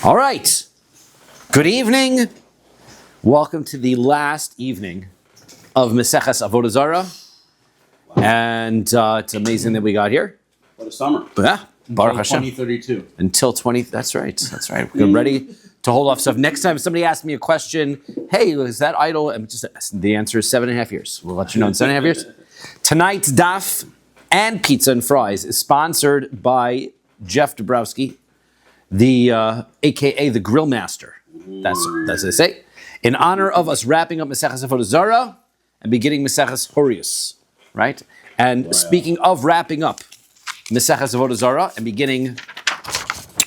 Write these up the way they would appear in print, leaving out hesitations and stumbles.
All right. Good evening. Welcome to the last evening of Maseches Avodah Zara. Wow. And it's amazing that we got here. What a summer. Yeah. Until 2032. Until 20, that's right. We're ready to hold off stuff. Next time somebody asks me a question, hey, is that idle? And the answer is 7.5 years. We'll let you know in 7.5 years. Tonight's Daf and Pizza and Fries is sponsored by Jeff Dabrowski, the AKA the Grill Master. That's what they say. In honor of us wrapping up Maseches Avodah Zara and beginning Maseches Horius, right? And speaking of wrapping up Maseches Avodah Zara and beginning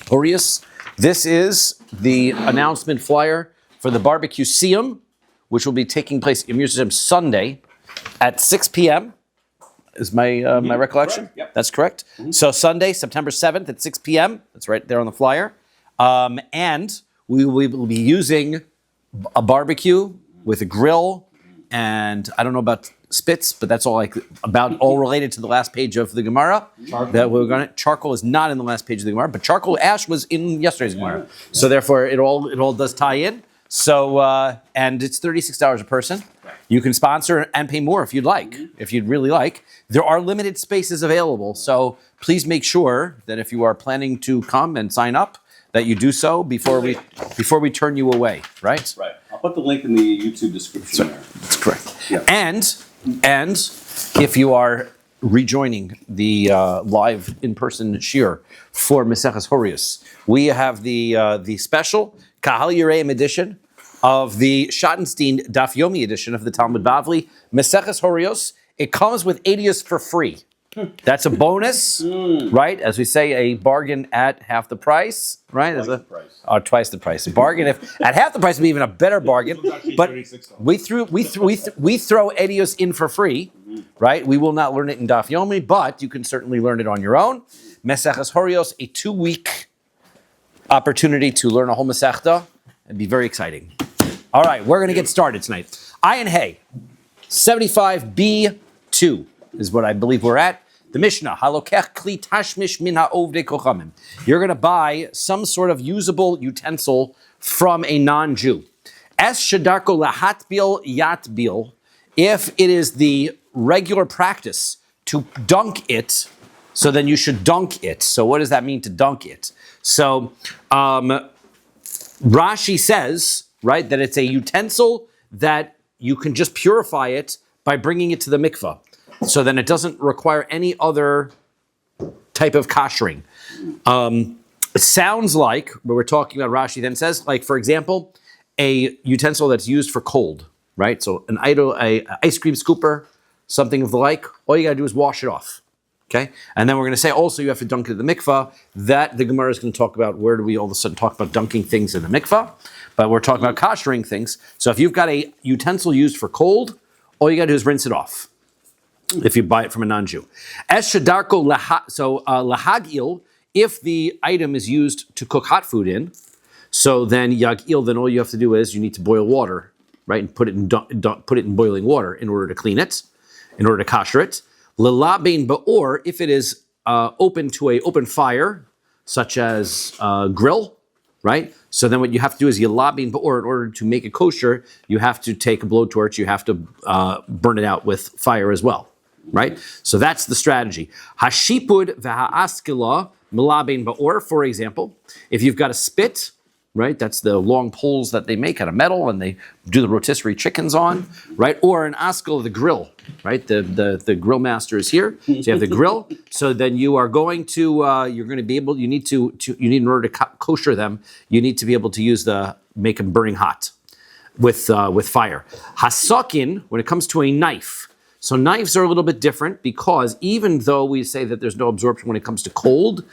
Horius, this is the announcement flyer for the barbecue siyum, which will be taking place in Jerusalem Sunday at 6 p.m. Is my recollection? Correct. Yep. That's correct. Mm-hmm. So Sunday, September 7th at 6 p.m. That's right there on the flyer. And we will be using a barbecue with a grill, and I don't know about spits, but that's all all related to the last page of the Gemara. Charcoal is not in the last page of the Gemara, but charcoal ash was in yesterday's Gemara. So therefore, it all does tie in. So and it's $36 a person. You can sponsor and pay more if you'd like, if you'd really like. There are limited spaces available, so please make sure that if you are planning to come and sign up, that you do so before we turn you away, right? Right. I'll put the link in the YouTube description there. That's correct. Yeah. And if you are rejoining the live in-person shiur for Maseches Horius, we have the special Kahal Yereim edition of the Schottenstein Daf Yomi edition of the Talmud Bavli, Maseches Horius. It comes with 80s for free. That's a bonus, right? As we say, a bargain at half the price, right? Twice the price. Twice the price. A bargain at half the price would be even a better bargain. But we throw Edios in for free, right? We will not learn it in Daf Yomi, but you can certainly learn it on your own. Maseches Horios, a 2-week opportunity to learn a whole Masechta. It'd be very exciting. All right, we're going to get started tonight. Ayin Hey, 75b2 is what I believe we're at. The Mishnah, halokech kli tashmish min ha'ovdei kochamim. You're going to buy some sort of usable utensil from a non-Jew. Es shedarko lahatbil yatbil. If it is the regular practice to dunk it, so then you should dunk it. So what does that mean to dunk it? So Rashi says, right, that it's a utensil that you can just purify it by bringing it to the mikvah. So then it doesn't require any other type of koshering. It sounds like, what we're talking about, Rashi then says, like, for example, a utensil that's used for cold, right? So an ice cream scooper, something of the like, all you got to do is wash it off, okay? And then we're going to say also you have to dunk it in the mikvah. That the Gemara is going to talk about where do we all of a sudden talk about dunking things in the mikvah, but we're talking about koshering things. So if you've got a utensil used for cold, all you got to do is rinse it off. If you buy it from a non-Jew. Es shedarko lahagil, if the item is used to cook hot food in, so then yagil, then all you have to do is you need to boil water, right, and put it in boiling water in order to clean it, in order to kosher it. Lelabein ba'or, if it is open to a open fire, such as grill, right? So then what you have to do is yelabein ba'or, in order to make it kosher, you have to take a blowtorch, you have to burn it out with fire as well. Right? So that's the strategy. Hashipud v'ha'askila milabein ba'or, for example, if you've got a spit, right? That's the long poles that they make out of metal and they do the rotisserie chickens on, right? Or an askil, the grill, right? The grill master is here. So you have the grill. So then you are going to, you're going to be able, you need in order to kosher them, you need to be able to make them burning hot with fire. Hasakin, when it comes to a knife, so knives are a little bit different because even though we say that there's no absorption when it comes to cold,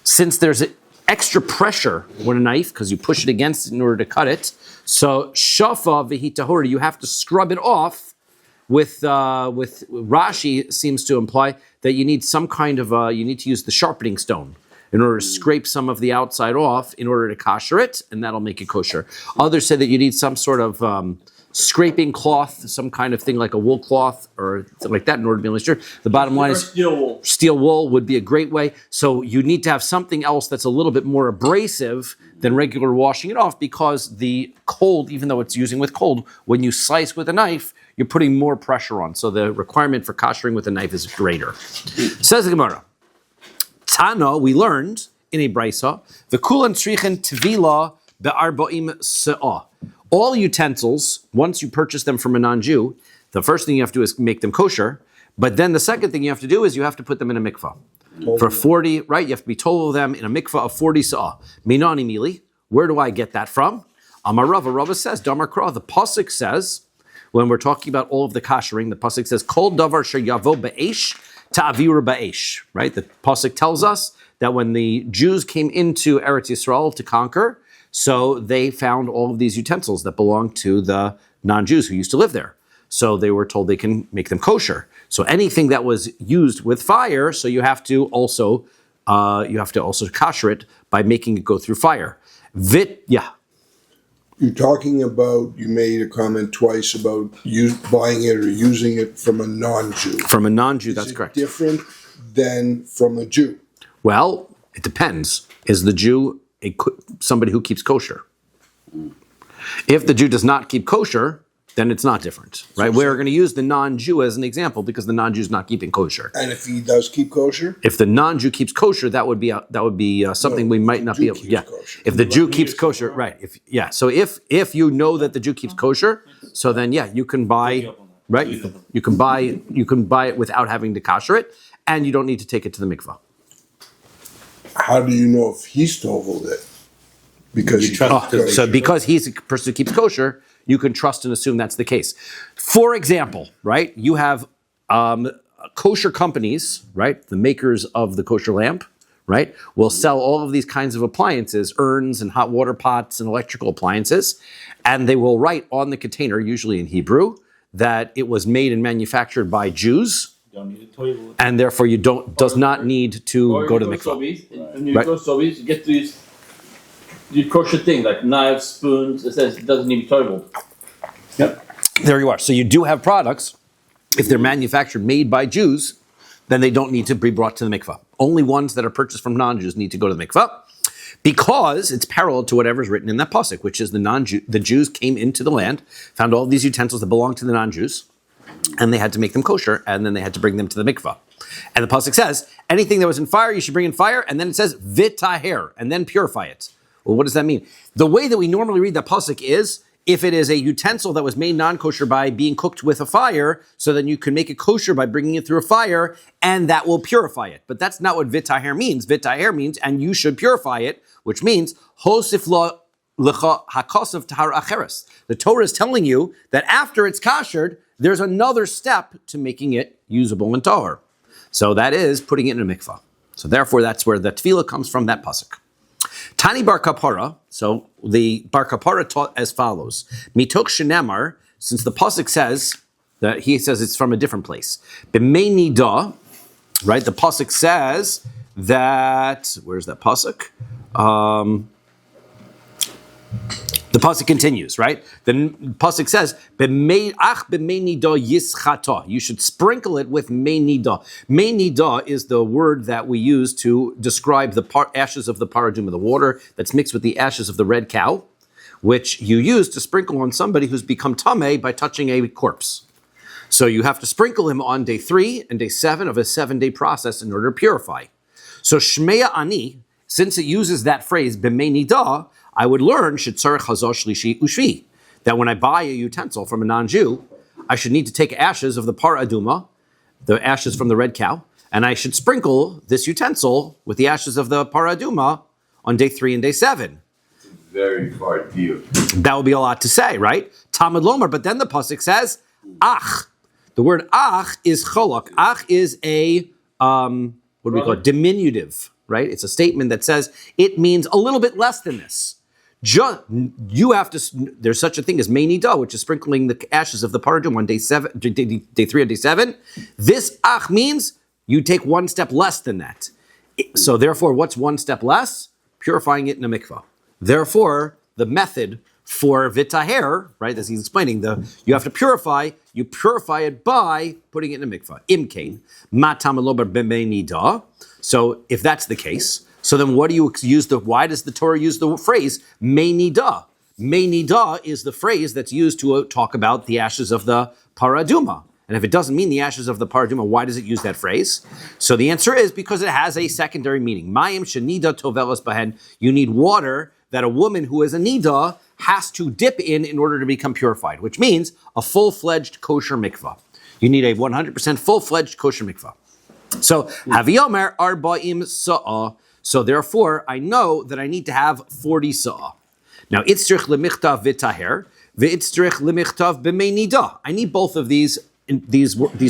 since there's extra pressure with a knife because you push it against it in order to cut it, so shafa v'hitahor, you have to scrub it off with Rashi seems to imply that you need some kind of, you need to use the sharpening stone in order to scrape some of the outside off in order to kosher it, and that'll make it kosher. Others say that you need some sort of scraping cloth, some kind of thing like a wool cloth or something like that in order to be moisture. The bottom line is steel wool would be a great way. So you need to have something else that's a little bit more abrasive than regular washing it off, because the cold, even though it's using with cold, when you slice with a knife, you're putting more pressure on. So the requirement for koshering with a knife is greater. Says the Gemara, Tana, we learned in a brisa, the kulan tzrichen tvila be'arba'im se'ah. All utensils, once you purchase them from a non-Jew, the first thing you have to do is make them kosher, but then the second thing you have to do is you have to put them in a mikvah. For 40, right, you have to be told them in a mikvah of 40 sa'ah. Minani mili, where do I get that from? Amar Rava says, Damar Kra, the pasuk says, when we're talking about all of the koshering, the pasuk says, Kol davar sheyavo ba'esh ta'aviru ba'esh, right? The pasuk tells us that when the Jews came into Eretz Yisrael to conquer, so they found all of these utensils that belonged to the non-Jews who used to live there. So they were told they can make them kosher. So anything that was used with fire, so you have to also kosher it by making it go through fire. You're talking about, you made a comment twice about buying it or using it from a non-Jew. From a non-Jew, that's correct. Different than from a Jew? Well, it depends. Is the Jew somebody who keeps kosher? If the Jew does not keep kosher, then it's not different, right? We're going to use the non-Jew as an example because the non-Jew is not keeping kosher. And if he does keep kosher? If the non-Jew keeps kosher, that would be something we might not be able. Yeah, kosher. If the Jew keeps kosher, right? So if you know that the Jew keeps kosher, so then you can buy, right? You can buy it without having to kosher it, and you don't need to take it to the mikvah. How do you know if he's told it? Because because he's a person who keeps kosher, you can trust and assume that's the case. For example, right, you have kosher companies, right, the makers of the kosher lamp, right, will sell all of these kinds of appliances, urns and hot water pots and electrical appliances, and they will write on the container, usually in Hebrew, that it was made and manufactured by Jews. Don't need a toilet. And therefore you does not need to go to the mikvah. When you go to Sobeys, you get these kosher thing, like knives, spoons. It says it doesn't need to be toilet. Yep. There you are. So you do have products, if they're manufactured, made by Jews, then they don't need to be brought to the mikvah. Only ones that are purchased from non-Jews need to go to the mikvah, because it's parallel to whatever's written in that pasuk, which is the Jews came into the land, found all these utensils that belonged to the non-Jews, and they had to make them kosher, and then they had to bring them to the mikvah. And the pasuk says, anything that was in fire, you should bring in fire, and then it says, v'taher, and then purify it. Well, what does that mean? The way that we normally read that pasuk is, if it is a utensil that was made non-kosher by being cooked with a fire, so then you can make it kosher by bringing it through a fire, and that will purify it. But that's not what v'taher means. V'taher means, and you should purify it, which means, hosif lo lecha hakosav tahar acheres. The Torah is telling you that after it's koshered, there's another step to making it usable and tahor. So that is putting it in a mikvah. So therefore, that's where the tefillah comes from, that pasuk. Tani bar kapara, so the bar kapara taught as follows. Mitok shenemar, since the pasuk says, that he says it's from a different place. B'mei nida, right, the pasuk says that, where's that pasuk? The pasuk continues, right? The pasuk says, "B'mei nida yischata." You should sprinkle it with mei nida. Mei nida is the word that we use to describe the ashes of the paraduma, the water that's mixed with the ashes of the red cow, which you use to sprinkle on somebody who's become tameh by touching a corpse. So you have to sprinkle him on day 3 and day 7 of a 7-day process in order to purify. So shmeya ani, since it uses that phrase b'mei nida, I would learn that when I buy a utensil from a non-Jew, I should need to take ashes of the par aduma, the ashes from the red cow, and I should sprinkle this utensil with the ashes of the par aduma on day 3 and day 7. Very far view. That would be a lot to say, right? Talmud Lomar, but then the pasuk says ach. The word ach is cholak. Ach is a what do we call it? Diminutive, right? It's a statement that says it means a little bit less than this. You have to. There's such a thing as mei nida, which is sprinkling the ashes of the paradum on day 3 and day 7. This ach means you take one step less than that. So therefore, what's one step less? Purifying it in a mikvah. Therefore, the method for vitaher, right? As he's explaining, you have to purify. You purify it by putting it in a mikvah. Imkain matam lo b'meinida. So if that's the case, so then what do you use why does the Torah use the phrase meinida? Meinida is the phrase that's used to talk about the ashes of the paraduma. And if it doesn't mean the ashes of the paraduma, why does it use that phrase? So the answer is because it has a secondary meaning. Mayim shenida tovelas bahen. You need water that a woman who is a nida has to dip in order to become purified, which means a full-fledged kosher mikvah. You need a 100% full-fledged kosher mikvah. So, Haviyomer arba'im sa'ah. So therefore, I know that I need to have 40 sa'ah. Now, itzrich lemichtav v'taher, v'itzrich lemichtav b'meinida. I need both of these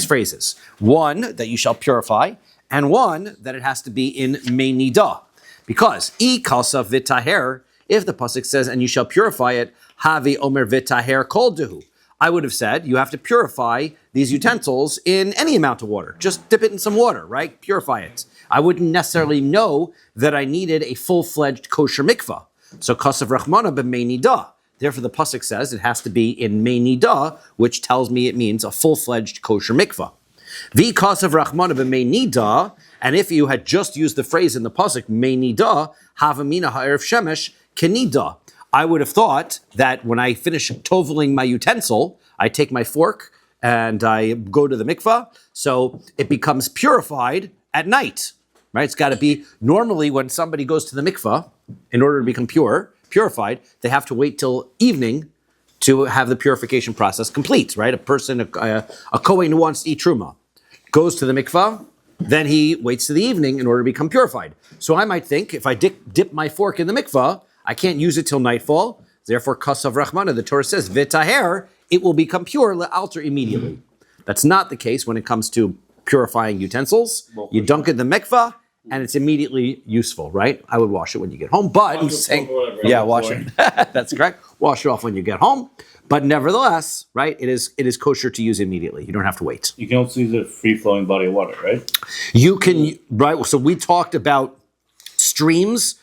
phrases. One, that you shall purify, and one, that it has to be in meinida. Because, I kalsa v'taher, if the pasuk says, and you shall purify it, havi omer v'taher kol dehu. I would have said, you have to purify these utensils in any amount of water. Just dip it in some water, right? Purify it. I wouldn't necessarily know that I needed a full-fledged kosher mikvah. So, kasav rachmana b'meinida. Therefore, the pasuk says it has to be in meinida, which tells me it means a full-fledged kosher mikvah. Vi kasav rachmana b'meinida, and if you had just used the phrase in the pasuk, meinida, havamina ha'erev shemesh, kenida. I would have thought that when I finish toveling my utensil, I take my fork and I go to the mikvah, so it becomes purified at night, right? It's got to be, normally when somebody goes to the mikvah, in order to become purified, they have to wait till evening to have the purification process complete, right? A person, a Kohen who wants to eat truma, goes to the mikvah, then he waits to the evening in order to become purified. So I might think, if I dip my fork in the mikvah, I can't use it till nightfall. Therefore, kasav rachmana, the Torah says, v'taher, it will become pure, le'alter, immediately. That's not the case when it comes to purifying utensils. You dunk it in the mikvah, and it's immediately useful, right? I would wash it when you get home, but I'm saying, yeah, wash it. That's correct. Wash it off when you get home. But nevertheless, right, it is kosher to use immediately. You don't have to wait. You can also use a free-flowing body of water, right? You can, right? So we talked about streams.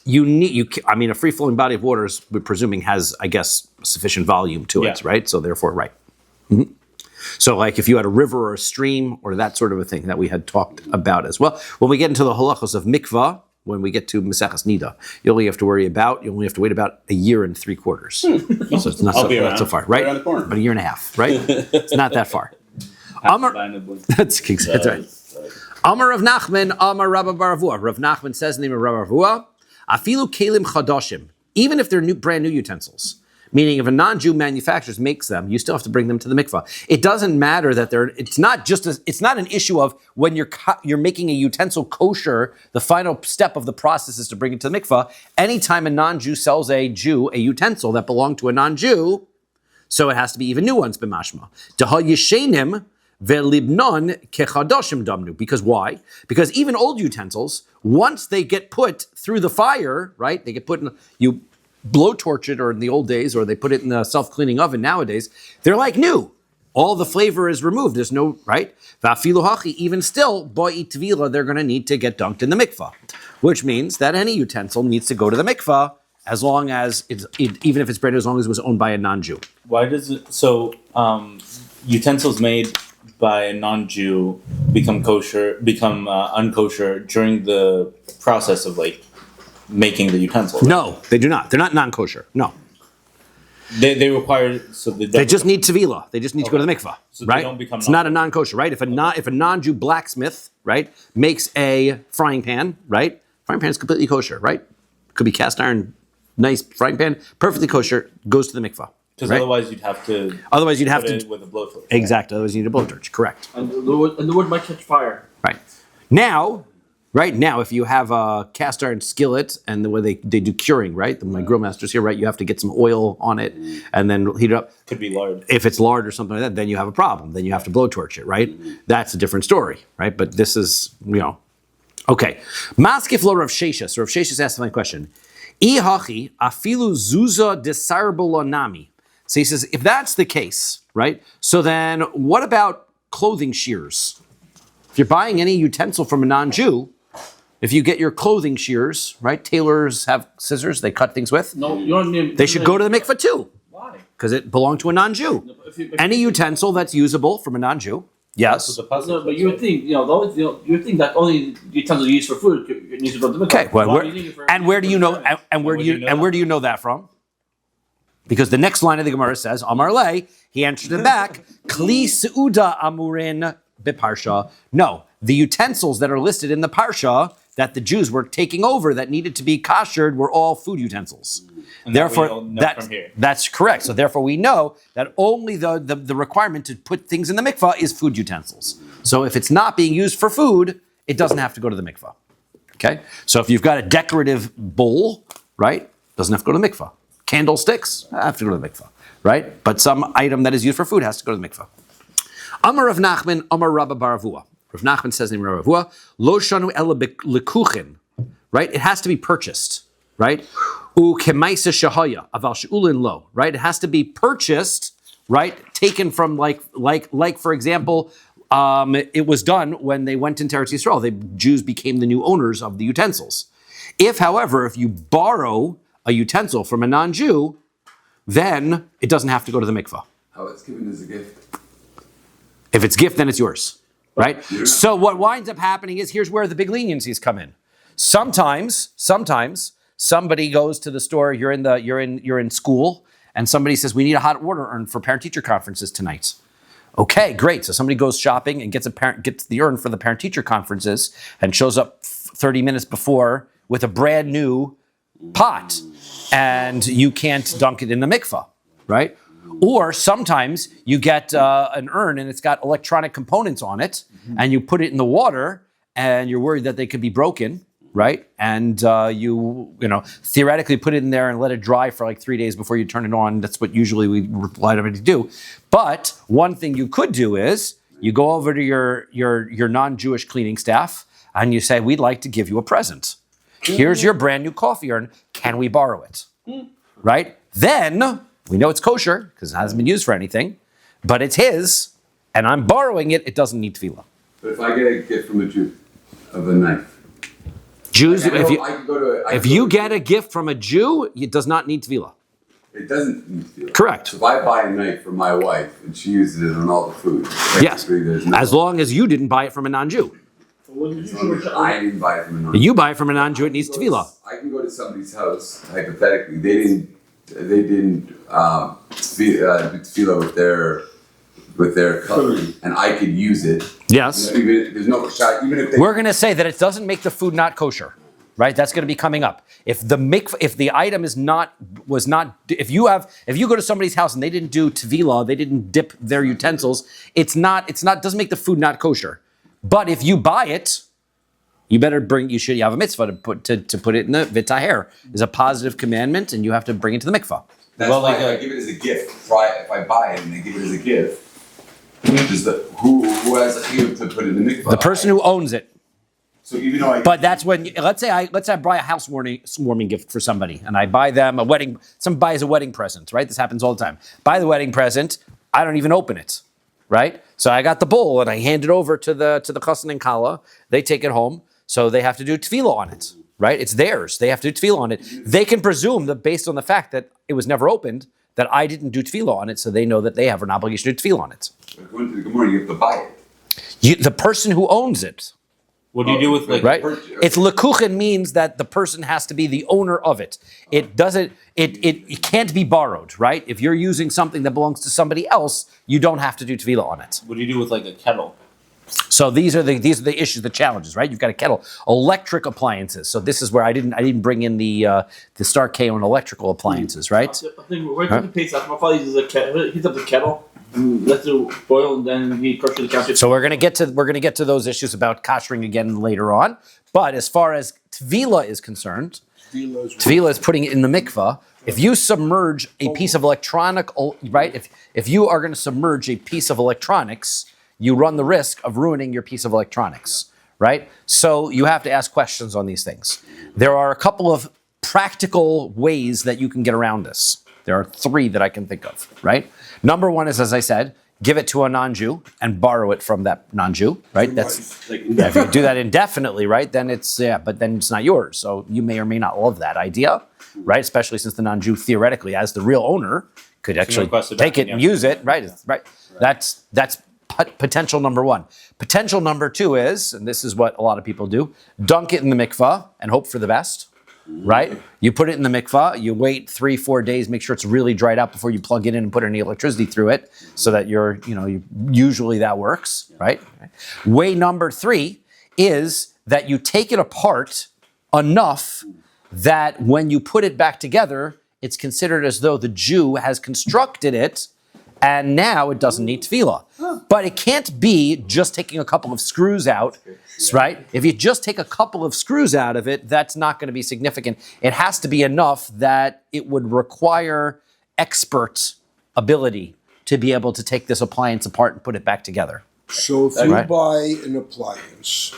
A free-flowing body of water, we're presuming, has, I guess, sufficient volume to it, right? So therefore, right. Mm-hmm. So like if you had a river or a stream or that sort of a thing that we had talked about as well. When we get into the halachos of mikvah, when we get to Maseches Nida, you only have to wait about a year and 3/4. So it's not so far, right? Around the corner. But a year and a half, right? It's not that far. That's right. Amar Rav Nachman, Amar Rabbi Baravua. Rav Nachman says in the name of Rabbi Baravua, Afilu kelim chadashim, even if they're brand new utensils, meaning if a non-Jew makes them, you still have to bring them to the mikvah. It doesn't matter that it's not an issue of when you're making a utensil kosher, the final step of the process is to bring it to the mikvah. Anytime a non-Jew sells a Jew a utensil that belonged to a non-Jew, so it has to be even new ones, b'mashma. Deha yishenim ve'libnon kechadashim damnu. Because why? Because even old utensils, once they get put through the fire, right? They get put in, you blowtorch it, or in the old days, or they put it in the self-cleaning oven nowadays, they're like new. All the flavor is removed. There's no, right? Va'afilu hachi, even still, bo'i tvila, they're going to need to get dunked in the mikvah, which means that any utensil needs to go to the mikvah as long as even if it's brand new, as long as it was owned by a non-Jew. Why does it, utensils made by a non-Jew become unkosher during the process of making the utensil? Right? No, they do not. They're not non-kosher. No. They require, they just need tevila. They just need to go to the mikvah, so right? They don't become it's not a non-kosher, right? If a non-Jew blacksmith, right, makes a frying pan, right? Frying pan is completely kosher, right? Could be cast iron, nice frying pan, perfectly kosher, goes to the mikvah. Because right? otherwise you'd have to. It with a blowtorch. Exactly. Otherwise you need a blowtorch. Correct. And the wood might catch fire. Right. Now, if you have a cast iron skillet and the way they do curing, right? My grill masters here, right? You have to get some oil on it and then heat it up. Could be lard. If it's lard or something like that, then you have a problem. Then you have to blowtorch it, right? That's a different story, right? But this is, okay. Maskif lo Rav Sheshes. So Rav Sheshes asked my question. Ihachi afilu zuza desirable nami. So he says, if that's the case, right? So then what about clothing shears? If you're buying any utensil from a non-Jew, If you get your clothing shears, right? Tailors have scissors they cut things with. No, you don't need. They should go to the mikvah too, Why? because it belonged to a non-Jew. Any utensil that's usable from a non-Jew, yes. No, but you would think, you would think that only utensils used for food needs to go to the mikvah. Okay. Well, Why do you think it for- where do you know? And where do you know that from? Because the next line of the Gemara says, Amar Le, he answered it back, Kli Seuda Amurin Biparsha. No, the utensils that are listed in the Parsha that the Jews were taking over that needed to be koshered were all food utensils. And that we Therefore, all know from here. that's correct. So therefore we know that only the requirement to put things in the mikvah is food utensils. So if it's not being used for food, it doesn't have to go to the mikvah. Okay? So if you've got a decorative bowl, right, doesn't have to go to the mikvah. Candlesticks have to go to the mikvah, right? But some item that is used for food has to go to the mikvah. Amar Rav Nachman, Amar Rabba Baravua. Rav Nachman says in Rav Baravua, Lo shanu ela lekuchin, right? It has to be purchased, right? U kemaisa shahaya aval sheulin lo, right? It has to be purchased, right? Taken from like for example, it was done when they went into Eretz Yisrael. The Jews became the new owners of the utensils. If, however, if you borrow a utensil from a non-Jew, then it doesn't have to go to the mikvah. How it's given as a gift. If it's gift, then it's yours, right? So what winds up happening is here's where the big leniencies come in. Sometimes somebody goes to the store. You're in school, and somebody says we need a hot water urn for parent-teacher conferences tonight. Okay, great. So somebody goes shopping and gets the urn for the parent-teacher conferences and shows up 30 minutes before with a brand new pot, and you can't dunk it in the mikvah, right? Or sometimes you get an urn and it's got electronic components on it, and you put it in the water, and you're worried that they could be broken, right? And you theoretically put it in there and let it dry for like 3 days before you turn it on. That's what usually we rely on to do. But one thing you could do is you go over to your non-Jewish cleaning staff and you say, we'd like to give you a present. Here's your brand new coffee urn. Can we borrow it? Right? Then we know it's kosher because it hasn't been used for anything, but it's his, and I'm borrowing it. It doesn't need tefillah. But if I get a gift from a Jew of a knife, Jews, I can go to if you get a gift from a Jew, it does not need tefillah. it doesn't need to. Correct. So if I buy a knife for my wife and she uses it on all the food, Yes, technically there's no. as long as you didn't buy it from a non-Jew. As long as I didn't buy it from a non. You buy it from a non-Jew, it needs tefillah. I can go to somebody's house, hypothetically, they didn't do tefillah with their cutlery, and I could use it. Yes. There's no shot, even if they. We're going to say that it doesn't make the food not kosher, right? That's going to be coming up. If the item if you go to somebody's house and they didn't do tefillah, they didn't dip their utensils, doesn't make the food not kosher. But if you buy it, you have a mitzvah to put it in the v'taher. Is a positive commandment, and you have to bring it to the mikvah. That's why if I give it as a gift. If I buy it and they give it as a gift, who has a chiyuv to put it in the mikvah? The person who owns it. So even though But that's when, let's say I buy a housewarming gift for somebody, and I buy them a wedding. Somebody buys a wedding present, right? This happens all the time. Buy the wedding present, I don't even open it, right? So I got the bowl and I hand it over to the chassan and kala. They take it home, so they have to do tefillah on it, right? It's theirs. They have to do tefillah on it. They can presume that based on the fact that it was never opened, that I didn't do tefillah on it, so they know that they have an obligation to do tefillah on it. according to the Gemara, you have to buy it. The person who owns it. What do you do with like Right? It's lekuchen means that the person has to be the owner of it. It doesn't. It can't be borrowed, right? If you're using something that belongs to somebody else, you don't have to do tefillah on it. What do you do with like a kettle? So these are the issues, the challenges, right? You've got a kettle, electric appliances. So this is where I didn't bring in the Star K on electrical appliances, right? I think right from the Pesach, my father uses a kettle. Heats up the kettle, lets it boil, and then he crushes the cow. So we're gonna get to those issues about koshering again later on. But as far as tefillah is concerned, tefillah is putting it in the mikvah. If you submerge a piece of electronic, right? If you are going to submerge a piece of electronics, you run the risk of ruining your piece of electronics, right? So you have to ask questions on these things. There are a couple of practical ways that you can get around this. There are three that I can think of, right? Number one is, as I said, give it to a non-Jew and borrow it from that non-Jew, right? That's Like, if you do that indefinitely, right? Then but then it's not yours. So you may or may not love that idea, right? Especially since the non-Jew theoretically, as the real owner, could actually request it take back, it and yeah. use it, right? Right. That's potential number one. Potential number two is, and this is what a lot of people do, dunk it in the mikvah and hope for the best. Right? You put it in the mikvah, you wait 3-4 days, make sure it's really dried out before you plug it in and put any electricity through it so that usually that works, right? Way number three is that you take it apart enough that when you put it back together, it's considered as though the Jew has constructed it and now it doesn't need tefillah. But it can't be just taking a couple of screws out, right? If you just take a couple of screws out of it, that's not going to be significant. It has to be enough that it would require expert ability to be able to take this appliance apart and put it back together. So if you Right. buy an appliance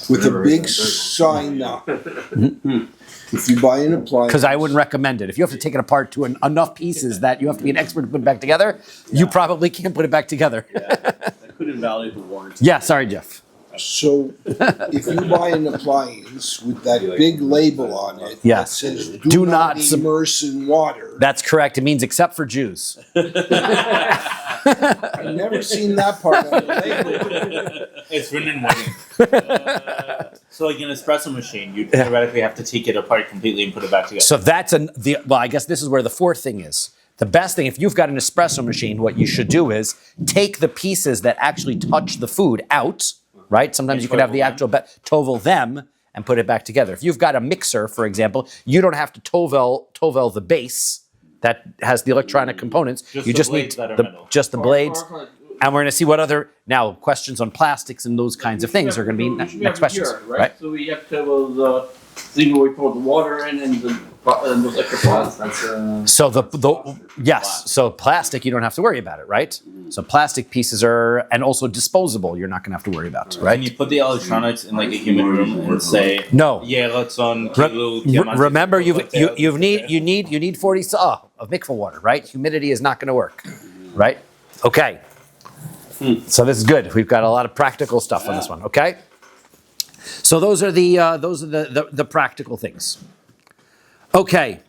with a big sign up, if you buy an appliance, Because I wouldn't recommend it. If you have to take it apart to enough pieces that you have to be an expert to put it back together, you probably can't put it back together. that could invalidate the warranty. Yeah, sorry, Jeff. so if you buy an appliance with that big label on it that Yes. says Do "Do not not sub- immerse in water," That's correct. It means except for Jews. I've never seen that part on the label. It's written in warning. So like an espresso machine, you theoretically have to take it apart completely and put it back together. So that's well, I guess this is where the fourth thing is. The best thing, if you've got an espresso machine, what you should do is take the pieces that actually touch the food out, right? Sometimes you can have the actual tovel them and put it back together. If you've got a mixer, for example, you don't have to tovel the base that has the electronic components. Just you the just need blades that are metal. just the blades. And we're going to see what other questions on plastics and those kinds of things are going to be next questions, right? So we have to have the thing where we pour the water in and those extra pots. So so plastic you don't have to worry about it, right? So plastic pieces are and also disposable. You're not going to have to worry about, Can right? you put the electronics in like a human room and say, No. yeah, let's on Remember, you need 40 of mikvah water, right? Humidity is not going to work, right? Okay. So this is good. We've got a lot of practical stuff on this one. Okay. So those are the practical things. Okay.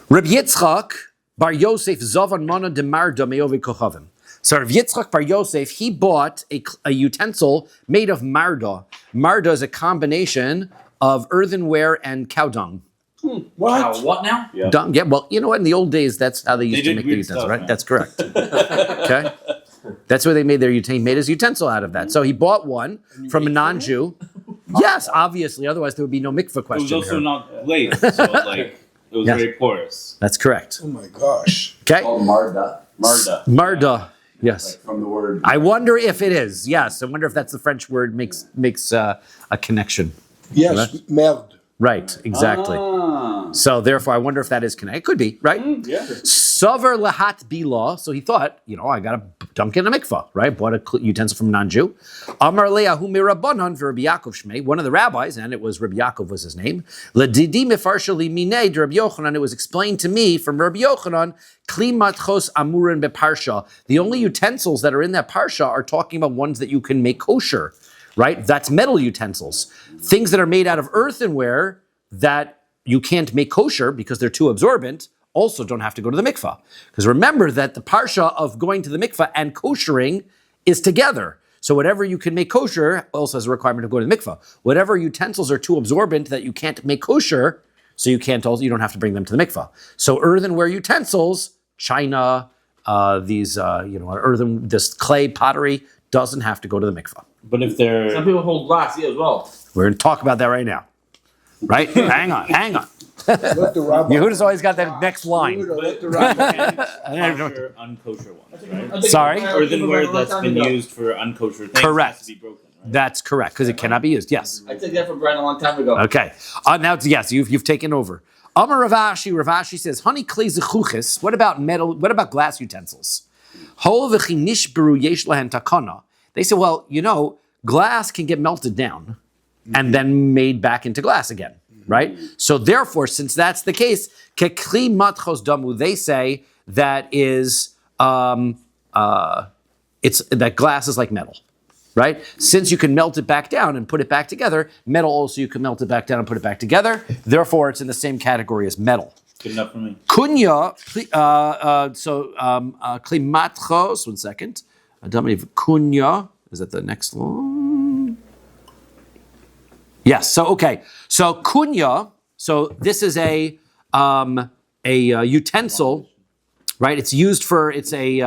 Rabbi Yitzchak Bar Yosef Zavan Mana de Marda Meovi Kochavim. So Rabbi Yitzchak Bar Yosef, he bought a utensil made of marda. Marda is a combination of earthenware and cow dung. What now? Yeah. Dung, yeah, well, you know what? In the old days, that's how they used They to did make the weird utensil, stuff, right? man. That's correct. Okay? That's where they made their made his utensil out of that. So he bought one from a non-Jew. Yes, obviously. Otherwise, there would be no mikveh It was question also here. not glazed, so like it was Yes. very porous. That's correct. Oh my gosh! Okay? Called Marda. Marda. Marda. Yes. From the word. I wonder if it is. Yes. I wonder if that's the French word makes a connection. Yes, merde. Right. Exactly. Ah. So therefore, I wonder if that is connected. It could be, right? Yeah. Savar lahat bila. So he thought, I got to dunk in a mikvah, right? Bought a utensil from a non-Jew. Amar le'ahu mirabanan for Rabbi Yaakov Shmei, one of the rabbis, and it was Rabbi Yaakov was his name. Ledidi mefarsha li minei de Rabbi Yochanan. It was explained to me from Rabbi Yochanan. Kli matchos amurin beparsha. The only utensils that are in that parsha are talking about ones that you can make kosher, right? That's metal utensils. Things that are made out of earthenware that you can't make kosher because they're too absorbent also don't have to go to the mikvah. Because remember that the parsha of going to the mikvah and koshering is together. So whatever you can make kosher also has a requirement of going to the mikvah. Whatever utensils are too absorbent that you can't make kosher, so you don't have to bring them to the mikvah. So earthenware utensils, china, this clay pottery doesn't have to go to the mikvah. But if they're Some people hold glass as well. We're going to talk about that right now. Right? hang on. Let the rabbi. Yehuda's always got that next line. Yehuda, let the rabbi. kosher, unkosher ones, right? Sorry? Earthenware that's been used for unkosher things Correct. has to be broken, right? That's correct, because it cannot be used. Yes. I took that from Brian a long time ago. Okay. Now, yes, you've taken over. Amar Ravashi. Ravashi says, "Honey clay zechuchis." What about metal? What about glass utensils? Hol v'chi nishberu yesh lahen takana. They say, well, glass can get melted down and then made back into glass again. right? So therefore, since that's the case, kekli matchos damu, they say that is it's that glass is like metal, right? Since you can melt it back down and put it back together, metal also you can melt it back down and put it back together. Therefore, it's in the same category as metal. Good enough for me. Kunya, klimatchos, 1 second. Kunya, is that the next one? Yes, so okay. So kunya, so this is a utensil, right? It's used for, it's a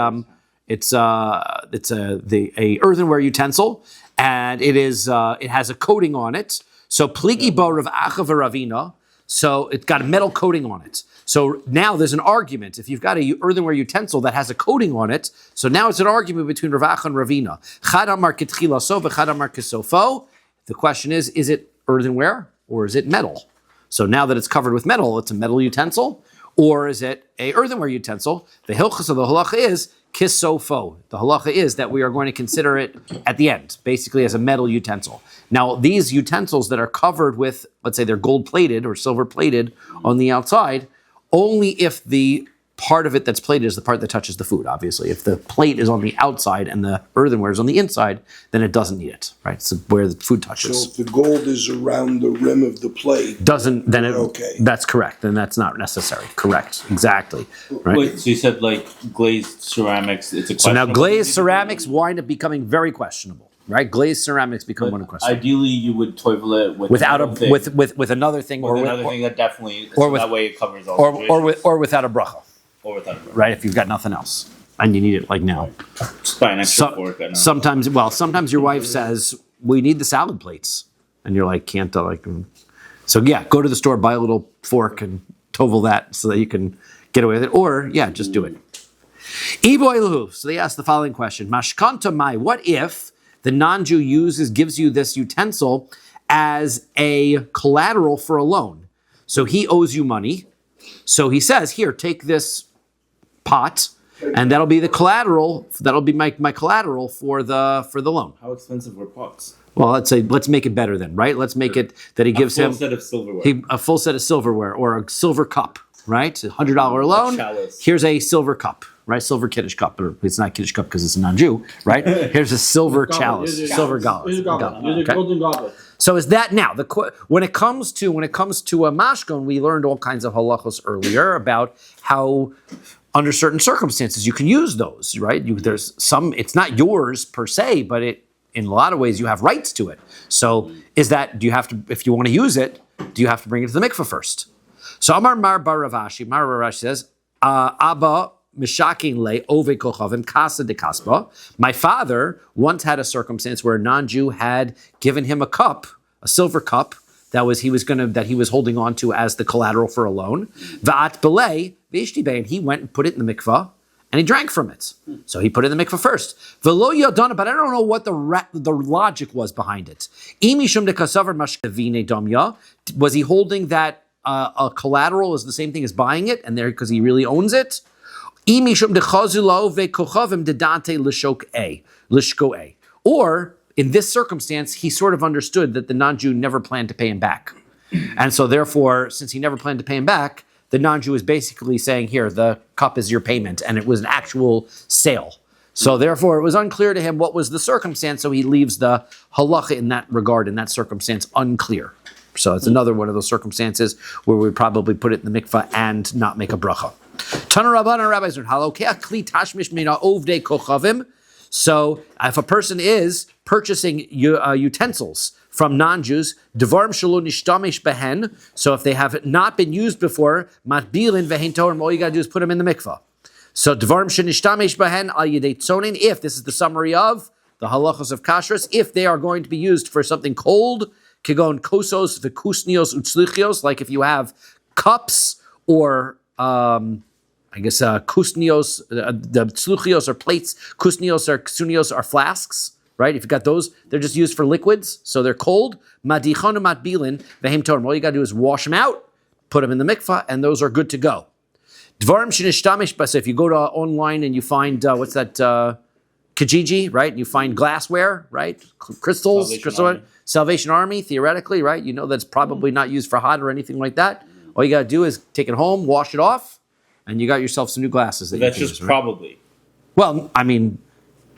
earthenware utensil, and it has a coating on it. So pligi bo Rav Acha v'Ravina, so it's got a metal coating on it. So now there's an argument. If you've got a earthenware utensil that has a coating on it, so now it's an argument between Rav Acha and Ravina. Chad amar ketchila so v'chad amar kesofo. The question is it earthenware or is it metal? So now that it's covered with metal, it's a metal utensil, or is it a earthenware utensil? The hilchos of the halacha is kisofo. The halacha is that we are going to consider it at the end, basically as a metal utensil. Now, these utensils that are covered with, let's say they're gold plated or silver plated on the outside, only if the part of it that's plated is the part that touches the food, obviously. If the plate is on the outside and the earthenware is on the inside, then it doesn't need it, right? So where the food touches. So if the gold is around the rim of the plate, Okay. That's correct. Then that's not necessary. Correct. Exactly. Right. Wait, so you said like glazed ceramics, it's a So now questionable glazed thing? ceramics wind up becoming very questionable, right? Glazed ceramics become one of question. Ideally, you would toivel it with Without another a thing, with another thing, with another thing that definitely, or so with- that way it covers all. or without a bracha, or without a right? If you've got nothing else and you need it like now. Just buy an extra So- fork. I know. sometimes your wife says we need the salad plates, and you're like, can't I like? So yeah, go to the store, buy a little fork, and tovel that so that you can get away with it. Or yeah, just do it. Iboiluhu. So they ask the following question: Mashkanta mai. What if the non-Jew gives you this utensil as a collateral for a loan? So he owes you money. So he says, here, take this pot, and that'll be the collateral. That'll be my collateral for the loan. How expensive were pots? Well, let's make it better then, right? Let's make it that he gives a full him set of silverware. a full set of silverware or a silver cup, right? $100 loan. chalice. Here's a silver cup, right? Silver Kiddush cup, or it's not Kiddush cup because it's a non-Jew, right? Here's a silver chalice, silver goblet. Here's a goblet. Here's a Okay. golden goblet. So is that now when it comes to a mashkon, we learned all kinds of halachos earlier about how under certain circumstances you can use those, right? There's some, it's not yours per se, but in a lot of ways you have rights to it. So do you have to, if you want to use it, do you have to bring it to the mikveh first? So Amar Mar Bar Ravashi says, Abba Mishakin le ove kochavim kasa de kaspa. My father once had a circumstance where a non-Jew had given him a cup, a silver cup, that he was holding on to as the collateral for a loan. Va'at belay v'ishtibe, and he went and put it in the mikvah, and he drank from it. So he put it in the mikvah first. V'lo yodana, but I don't know what the logic was behind it. Imishum de kasavar mashkavine damya. Was he holding that a collateral is the same thing as buying it, and there because he really owns it? Or in this circumstance, he sort of understood that the non-Jew never planned to pay him back. And so therefore, since he never planned to pay him back, the non-Jew is basically saying, here, the cup is your payment, and it was an actual sale. So therefore, it was unclear to him what was the circumstance, so he leaves the halacha in that regard, in that circumstance, unclear. So it's another one of those circumstances where we probably put it in the mikvah and not make a bracha. Tana Rabban rabbis learn halokeh kli tashmish mina ovdei kochavim. So if a person is purchasing utensils from non-Jews, devarim shelo nishtamish behen. So if they have not been used before, matbilin vehein torim, all you got to do is put them in the mikvah. So devarim shenishtamish behen al yedei tzonin. If this is the summary of the halachos of kashrus, if they are going to be used for something cold, kigon kosos v'kusnios utzlichios, like if you have cups or kusnios, the tzluchios are plates, kusnios or ksunios are flasks, right? If you've got those, they're just used for liquids, so they're cold. Madichonu matbilin vehem torim. All you got to do is wash them out, put them in the mikvah, and those are good to go. Dvarim shenishtamish, but if you go to online and you find Kijiji, right? You find glassware, right? Crystals, Salvation Army, theoretically, right? You know that's probably not used for hot or anything like that. All you got to do is take it home, wash it off, and you got yourself some new glasses. That's just probably. Well, I mean,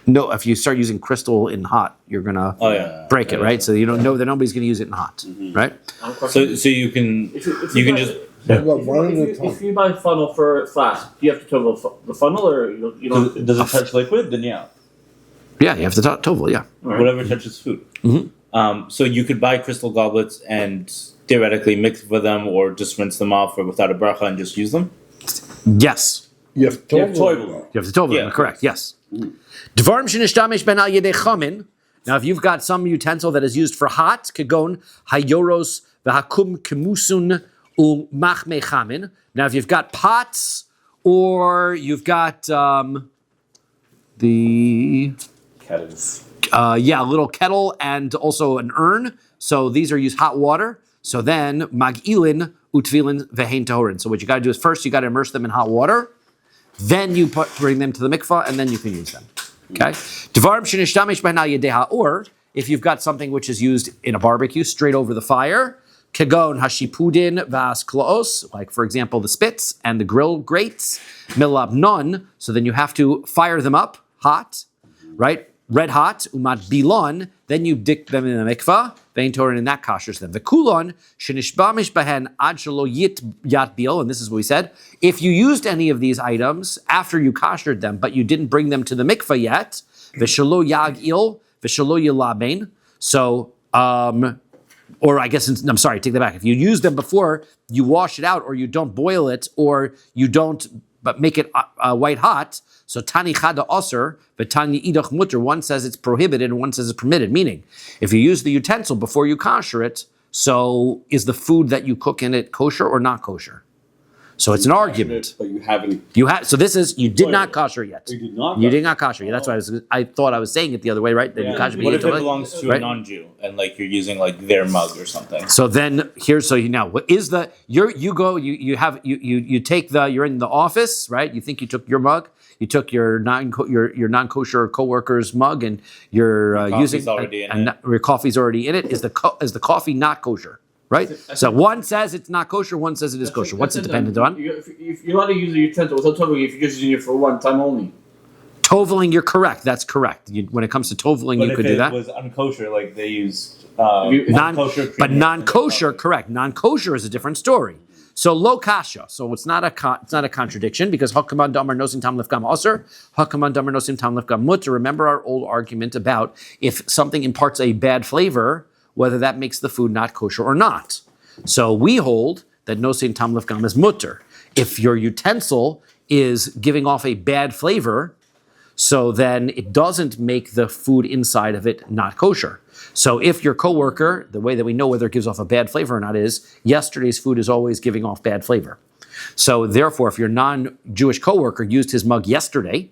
no. If you start using crystal in hot, you're gonna break it, right? So you don't know that nobody's gonna use it in hot, right? So you can just. If you buy a funnel for a flask, do you have to tovel the funnel, or you don't? Does it touch liquid? Then yeah. Yeah, you have to tovel. Yeah. Right. Whatever touches food. So you could buy crystal goblets and theoretically mix with them, or just rinse them off, or without a bracha and just use them. Yes. You have to You have total. toivel. You have to tovel them, correct, yes. Dvarim shenishtamesh ben al yedei chamin. Now, if you've got some utensil that is used for hot, kagon hayoros v'hakum kemusun u'machme chamin. Now, if you've got pots, or you've got the... Kettles. a little kettle and also an urn. So these are used hot water. So then magilin utvilin vehein tahorin. So what you got to do is first you got to immerse them in hot water. Then you bring them to the mikvah, and then you can use them. Okay. Devarim shenishtamish ben al yedei ha'or. If you've got something which is used in a barbecue straight over the fire, kegon hashipudin vas klaos, like for example the spits and the grill grates, milab non. So then you have to fire them up hot, right? Red hot, umat bilon, then you dip them in the mikvah, vein torin, and that kashers them. The kulon, shenishbamish bahen ad shelo yit yat bil, and this is what we said. If you used any of these items after you kashered them, but you didn't bring them to the mikvah yet, v'shelo yag il, v'shelo yilabein. So, or I guess, I'm sorry, take that back. If you use them before you wash it out, or you don't boil it, or you don't, but make it white hot. So tani chada osir, but tani idach mutter. One says it's prohibited, and one says it's permitted. Meaning, if you use the utensil before you kosher it, so is the food that you cook in it kosher or not kosher? So it's an argument. But you haven't. So this is you did not kosher yet. You did not. You did not kosher yet. That's why I thought I was saying it the other way, right? That you kosher, but What you if it totally- belongs to right? a non-Jew and like you're using like their mug or something? So then what is the you're in the office, right? You think you took your mug, you took your non-kosher coworker's mug, and you're using your coffee's already in it. Is the coffee not kosher? Right? So one says it's not kosher, one says it is kosher. What's it dependent on? If you're allowed to use a utensil without toveling, if you're just using it for one time only. Toveling, you're correct. That's correct. When it comes to toveling, you could do that. But if it was unkosher, like they used non-kosher, but non-kosher, correct. Non-kosher is a different story. So lo kasha. So it's not a contradiction, because hakaman damar nosim tam lefgam aser, hakaman damar nosim tam lefgam mutter. Remember our old argument about if something imparts a bad flavor, whether that makes the food not kosher or not. So we hold that nosim tam lefgam is mutter. If your utensil is giving off a bad flavor, so then it doesn't make the food inside of it not kosher. So if your coworker, the way that we know whether it gives off a bad flavor or not is, yesterday's food is always giving off bad flavor. So therefore, if your non-Jewish coworker used his mug yesterday,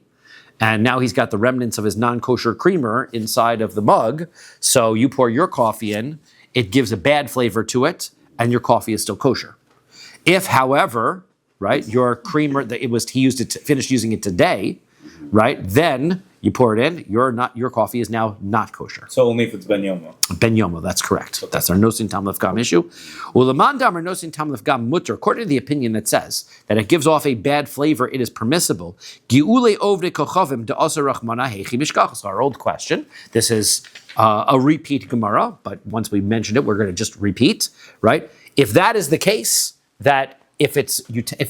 and now he's got the remnants of his non-kosher creamer inside of the mug, so you pour your coffee in, it gives a bad flavor to it, and your coffee is still kosher. If, however, right, your creamer, finished using it today, right, then you pour it in, your coffee is now not kosher. So only if it's ben yomo. Ben yomo, that's correct. Okay. That's our nosin tam lefgam issue. Ulamandam or nosin tam lefgam mutter, according to the opinion that says that it gives off a bad flavor, it is permissible. Giule ovde kochavim de asarach mana hechi mishkachas. Our old question. This is a repeat Gemara, but once we mentioned it, we're going to just repeat, right? If that is the case, that if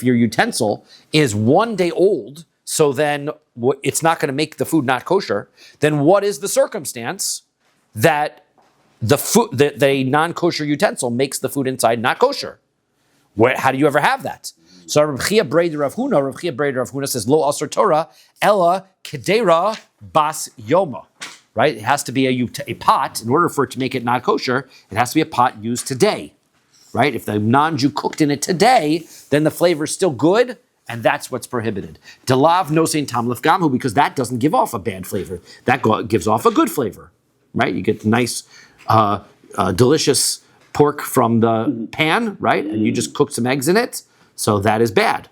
your utensil is 1 day old, so then it's not going to make the food not kosher, then what is the circumstance that the non-kosher utensil makes the food inside not kosher? How do you ever have that? So Rav Chia Breder Rav Huna says, Lo Asr Torah, Ella Kedera Bas Yoma. Right? It has to be a pot. In order for it to make it not kosher, it has to be a pot used today. Right? If the non-Jew cooked in it today, then the flavor is still good, and that's what's prohibited. Delav nosein tam lefgamu, because that doesn't give off a bad flavor. That gives off a good flavor, right? You get nice, delicious pork from the pan, right? And you just cook some eggs in it, so that is bad.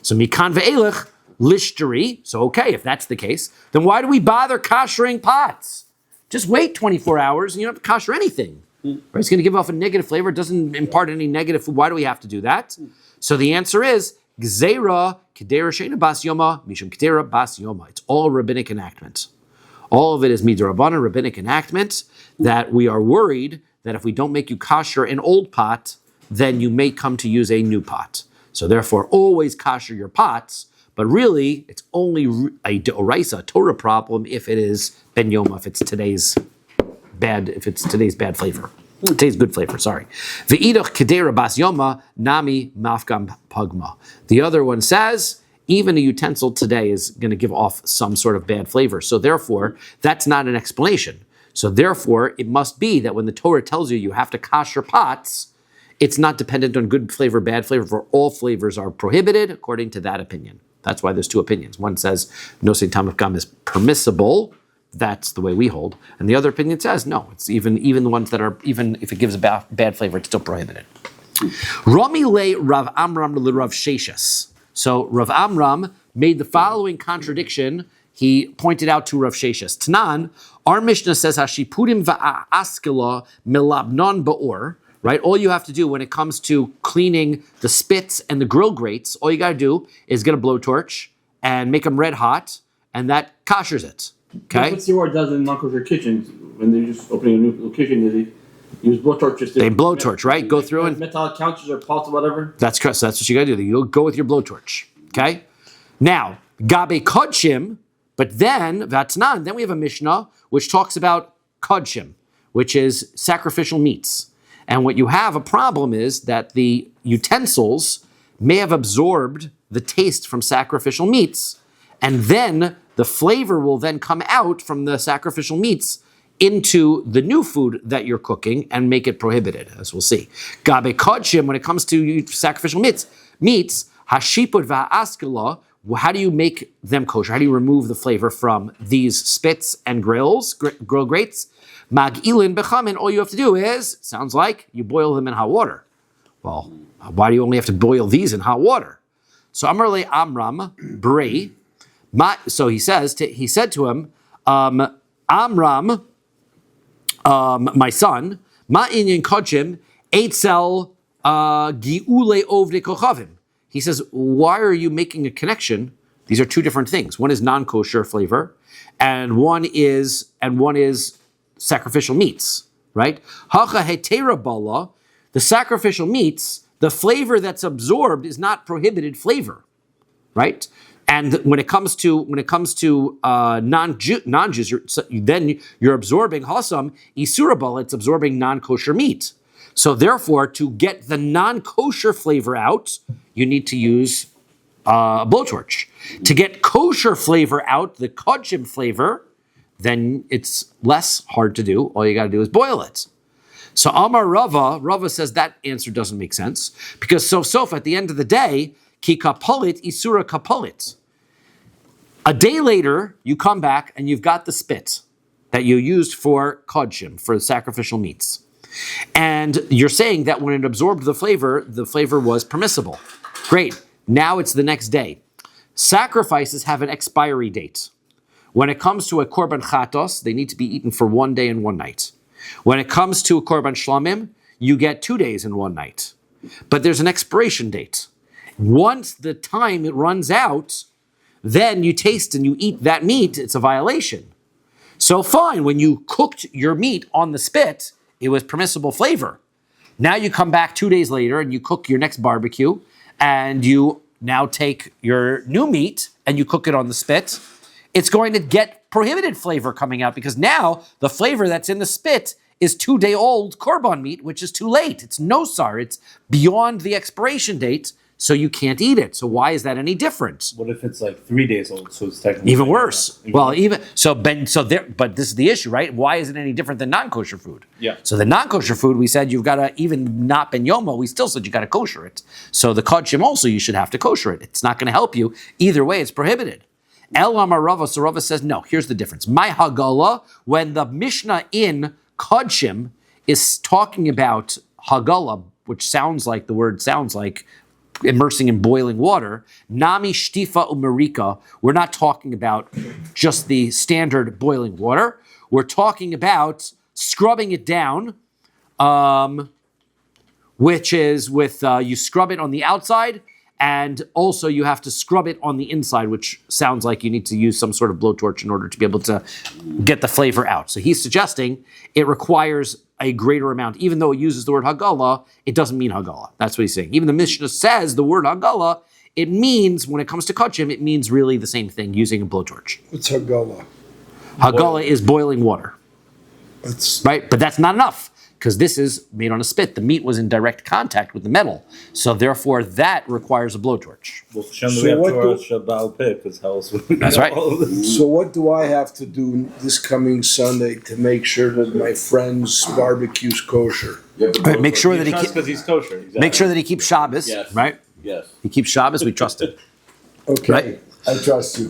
So mikan ve'elech lishteri. So okay, if that's the case, then why do we bother koshering pots? just wait 24 hours and you don't have to kosher anything. Right? It's going to give off a negative flavor. It doesn't impart any negative food. Why do we have to do that? So the answer is Gzeira Kedera Sheina Bas Yoma Mishum Kedera Bas Yoma. It's all rabbinic enactment. All of it is midrabanan, rabbinic enactment, that we are worried that if we don't make you kosher an old pot, then you may come to use a new pot. So therefore, always kosher your pots, but really, it's only a d'oraisa, a Torah problem if it is ben yoma, if it's today's bad flavor. Today's good flavor, sorry. Ve'idach kedera bas yoma, nami mafgam pagma. The other one says, even a utensil today is going to give off some sort of bad flavor. So therefore, that's not an explanation. So therefore, it must be that when the Torah tells you have to kosher pots, it's not dependent on good flavor, bad flavor, for all flavors are prohibited, according to that opinion. That's why there's two opinions. One says nosei tamif gam is permissible. That's the way we hold. And the other opinion says no. It's even the ones that are, even if it gives a bad flavor, it's still prohibited. Rami le Rav Amram le Rav Sheshas. So Rav Amram made the following contradiction. He pointed out to Rav Sheshas. Tanan, our Mishnah says hashipurim va'askela milabnon ba'or. Right? All you have to do when it comes to cleaning the spits and the grill grates, all you got to do is get a blowtorch and make them red hot, and that koshers it. Okay? That's what Zara does in non-kosher kitchens when they're just opening a new kitchen. They use blowtorches. They blowtorch, right? Go through and metallic counters or pots or whatever. That's correct. So that's what you got to do. You'll go with your blowtorch. Okay? Now, gabe kodshim, but then vatnan. Then we have a Mishnah which talks about kodshim, which is sacrificial meats. And what you have a problem is that the utensils may have absorbed the taste from sacrificial meats, and then the flavor will then come out from the sacrificial meats into the new food that you're cooking and make it prohibited, as we'll see. Gabe kodshim, when it comes to sacrificial meats, hashiput va'askela, how do you make them kosher? How do you remove the flavor from these spits and grill grates? Mag'ilin bechamin, all you have to do is, sounds like, you boil them in hot water. Well, why do you only have to boil these in hot water? So Amar Amram Brei, so he said to him, Amram, my son, ma inyan kodshim eitzel gi'ule ovde kochavim. He says, why are you making a connection? These are two different things. One is non-kosher flavor, and one is sacrificial meats, right? Hacha hetera bala, the sacrificial meats, the flavor that's absorbed is not prohibited flavor, right? And when it comes to non-Jews, then you're absorbing hasam isura bala, it's absorbing non-kosher meat. So therefore, to get the non-kosher flavor out, you need to use a blowtorch. To get kosher flavor out, the kodshim flavor, then it's less hard to do. All you got to do is boil it. So Amar Rava says that answer doesn't make sense because sof at the end of the day, ki kapolit isura kapolit. A day later, you come back and you've got the spit that you used for kodshim, for sacrificial meats. And you're saying that when it absorbed the flavor was permissible. Great. Now it's the next day. Sacrifices have an expiry date. When it comes to a korban chatos, they need to be eaten for 1 day and 1 night. When it comes to a korban shlamim, you get 2 days and 1 night. But there's an expiration date. Once the time it runs out, then you taste and you eat that meat, it's a violation. So fine, when you cooked your meat on the spit, it was permissible flavor. Now you come back 2 days later and you cook your next barbecue, and you now take your new meat and you cook it on the spit. It's going to get prohibited flavor coming out because now the flavor that's in the spit is 2-day-old korban meat, which is too late. It's nosar. It's beyond the expiration date, so you can't eat it. So why is that any different? What if it's like 3 days old? So it's technically Even worse. But this is the issue, right? Why is it any different than non-kosher food? Yeah. So the non-kosher food, we said you've got to, even not ben yoma, we still said you got to kosher it. So the kodshim also, you should have to kosher it. It's not going to help you. Either way, it's prohibited. El Amar Rava, so Rava says, no, here's the difference. My Hagala, when the Mishnah in Kodshim is talking about Hagala, which sounds like immersing in boiling water, Nami Shtifa Umarika, we're not talking about just the standard boiling water. we're talking about scrubbing it down, which is with you scrub it on the outside, and also you have to scrub it on the inside, which sounds like you need to use some sort of blowtorch in order to be able to get the flavor out. So he's suggesting it requires a greater amount. Even though it uses the word hagala, it doesn't mean hagala. That's what he's saying. Even the Mishnah says the word hagala, it means, when it comes to kachim, it means really the same thing, using a blowtorch. What's Hagala? Hagala is boiling water, That's right? But that's not enough, because this is made on a spit. The meat was in direct contact with the metal. So therefore, that requires a blowtorch. Well, So we have what Torah do- Shabbal Peh, because how else would we That's know right. all of this? So what do I have to do this coming Sunday to make sure that my friend's barbecue's kosher? You have to Right, make sure that he Because he's kosher. Exactly. make sure that he keeps Shabbos, Yes. right? Yes. He keeps Shabbos. We trust him. Okay, Right. I trust you.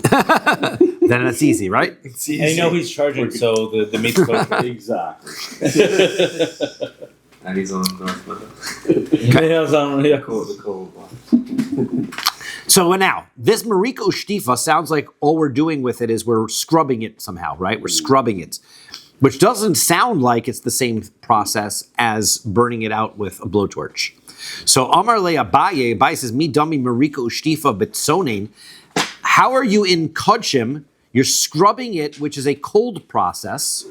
Then that's easy, right? It's And you know he's charging, so the meat's kosher. Exactly. And he's on North Meadow. Yeah, Cool one. So now, this Mariko Shtifa sounds like all we're doing with it is we're scrubbing it somehow, right? We're scrubbing it, which doesn't sound like it's the same process as burning it out with a blowtorch. So Amar le Abaye, Abaye says, Mi dami Mariko Shtifa betsonein. How are you in Kodshim? You're scrubbing it, which is a cold process.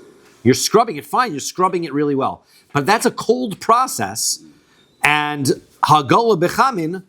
You're scrubbing it fine, you're scrubbing it really well. But that's a cold process. And Hagala Bechamin,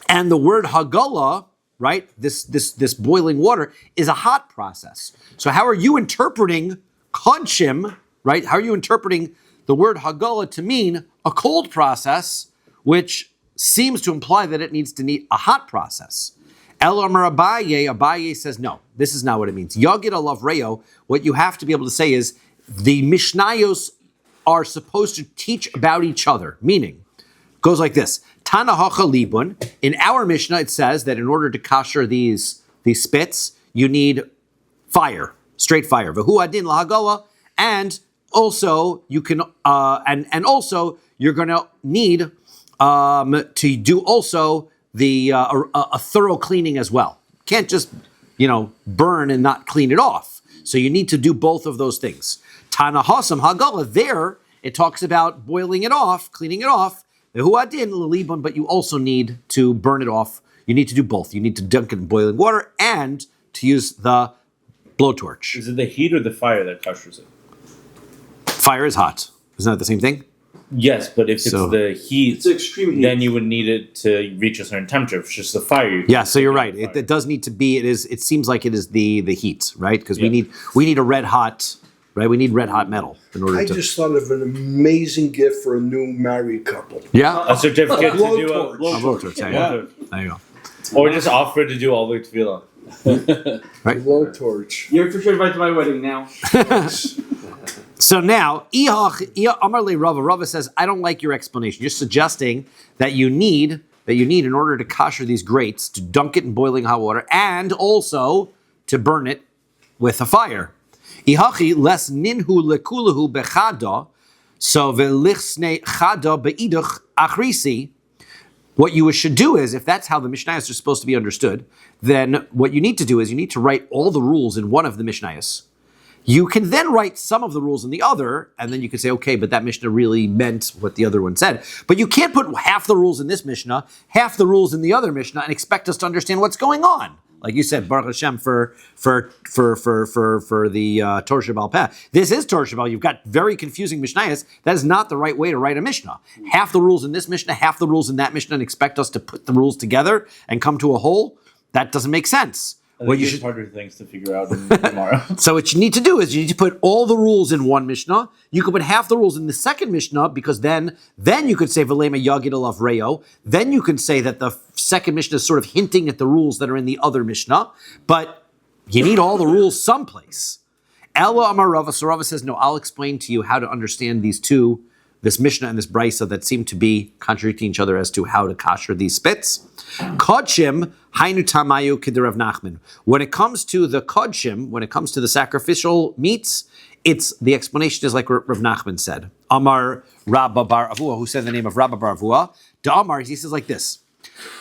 and the word Hagala, right, this boiling water, is a hot process. So how are you interpreting Kodshim, right? How are you interpreting the word Hagala to mean a cold process, which seems to imply that it needs to need a hot process? El Amar Abaye, Abaye says, no, this is not what it means. Yagid alav reo, what you have to be able to say is, the Mishnayos are supposed to teach about each other, meaning, goes like this. Tana hacha libun. In our Mishnah, it says that in order to kasher these spits, you need fire, straight fire. V'hu adin lahagala, and also you can, and also you're going to need to do also the a thorough cleaning as well. Can't just burn and not clean it off. So you need to do both of those things. Tana hasam hagala. There it talks about boiling it off, cleaning it off. But you also need to burn it off. You need to do both. You need to dunk it in boiling water and to use the blowtorch. Is it the heat or the fire that kashers it? Fire is hot. Isn't that the same thing? Yes, but if it's So- the heat, It's extreme heat. then you would need it to reach a certain temperature. If it's just the fire. Yeah, so you're right. It does need to be. It seems like it is the heat, right? Because we need a red hot, right? We need red hot metal in order I to. just thought of an amazing gift for a new married couple. Yeah. A certificate to do blowtorch. A blowtorch. There you go. There you go. Or just offer to do all the tefillah. Blowtorch. You're for sure invited to my wedding now. So now, Amar le Rava. Rava says, I don't like your explanation. You're suggesting that you need in order to kasher these grates to dunk it in boiling hot water and also to burn it with a fire. Ihachi les ninhu lekulahu bechada, so velichsne chada beidach achrisi. What you should do is, if that's how the Mishnayos are supposed to be understood, then what you need to do is you need to write all the rules in one of the Mishnayos. You can then write some of the rules in the other, and then you can say, okay, but that Mishnah really meant what the other one said. But you can't put half the rules in this Mishnah, half the rules in the other Mishnah, and expect us to understand what's going on. Like you said, Baruch Hashem for the Torah Shabbal Peh. This is Torah Shabbal. You've got very confusing Mishnayos. That is not the right way to write a Mishnah. Half the rules in this Mishnah, half the rules in that Mishnah, and expect us to put the rules together and come to a whole. That doesn't make sense. Well, you should harder things to figure out tomorrow. So what you need to do is you need to put all the rules in one Mishnah. You could put half the rules in the second Mishnah because then you could say Velema Yagid Alav Reo. Then you can say that the second Mishnah is sort of hinting at the rules that are in the other Mishnah. But you need all the rules someplace. Ella Amar Rava. So Rava says, no, I'll explain to you how to understand these two, this Mishnah and this Brisa that seem to be contradicting each other as to how to kasher these spits. Kodshim hainu tamayu k'derav Nachman. When it comes to the kodshim, when it comes to the sacrificial meats, the explanation is like Rav Nachman said. Amar Rabba bar Avua, who said the name of Rabba bar Avua. Da Amar, he says like this: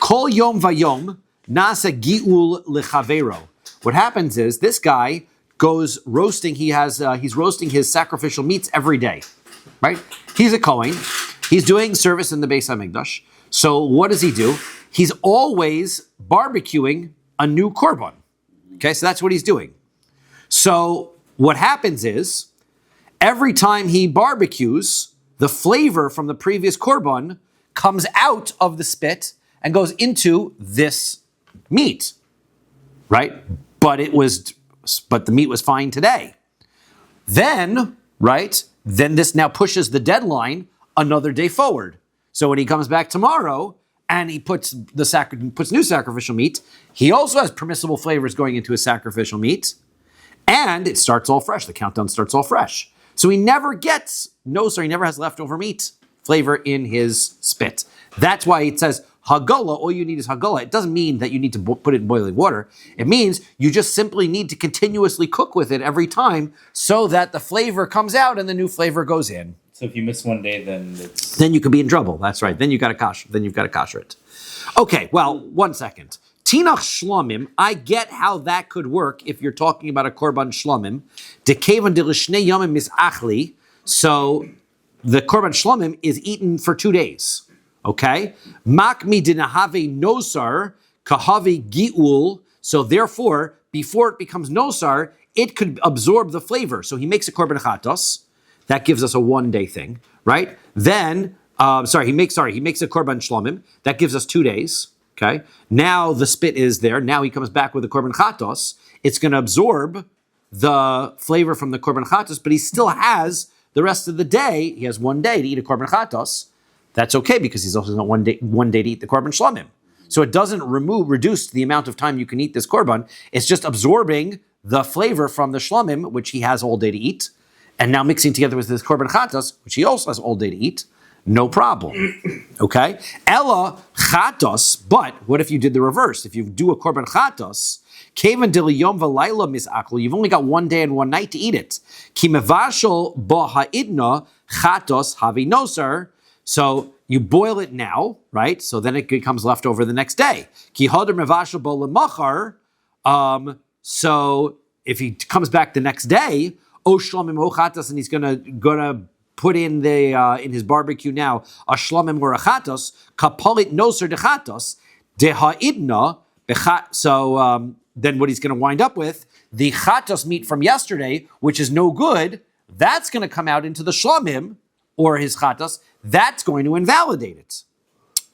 Kol yom vayom nasa giul lechavero. What happens is this guy goes roasting. He's roasting his sacrificial meats every day, right? He's a Kohen. He's doing service in the Beis Hamikdash. So what does he do? He's always barbecuing a new korban. Okay, so that's what he's doing. So what happens is, every time he barbecues, the flavor from the previous korban comes out of the spit and goes into this meat, right? But the meat was fine today. Then, right? Then this now pushes the deadline another day forward. So when he comes back tomorrow and he puts new sacrificial meat, he also has permissible flavors going into his sacrificial meat, and it starts all fresh. The countdown starts all fresh. So he never has leftover meat flavor in his spit. That's why it says Hagala, all you need is Hagala. It doesn't mean that you need to put it in boiling water. It means you just simply need to continuously cook with it every time so that the flavor comes out and the new flavor goes in. So if you miss one day, then Then you could be in trouble. That's right. Then you've got to kosher it. Okay, well, 1 second. Tinach shlomim, I get how that could work if you're talking about a korban shlomim. Dekevan de l'shnei yomim misachli. So the korban shlomim is eaten for 2 days. Okay? Makmi dinahave nosar kahave giul. So therefore, before it becomes nosar, it could absorb the flavor. So he makes a korban chatos. That gives us a 1 day thing, right? Then, he makes a korban shlomim. That gives us 2 days. Okay. Now the spit is there. Now he comes back with the korban chatos. It's going to absorb the flavor from the korban chatos, but he still has the rest of the day. He has 1 day to eat a korban chatos. That's okay because he's also got one day to eat the korban shlomim. So it doesn't reduce the amount of time you can eat this korban. It's just absorbing the flavor from the shlomim, which he has all day to eat, and now mixing together with this korban chatos, which he also has all day to eat. No problem. Okay? Ella chatos, but what if you did the reverse? If you do a korban chatos, kevan diliyom v'layla misaklu, you've only got 1 day and 1 night to eat it. Ki mevashel bo ha'idna chatos havi nosar. So you boil it now, right? So then it becomes left over the next day. Ki hadar mevashel bo lemachar. So if he comes back the next day, o shlomim o chatos, and he's gonna put in in his barbecue now a shlomim or a chatos, kapolit noser de chatos, de ha'idna. So then what he's going to wind up with, the chatos meat from yesterday, which is no good, that's going to come out into the shlomim or his chatos. That's going to invalidate it,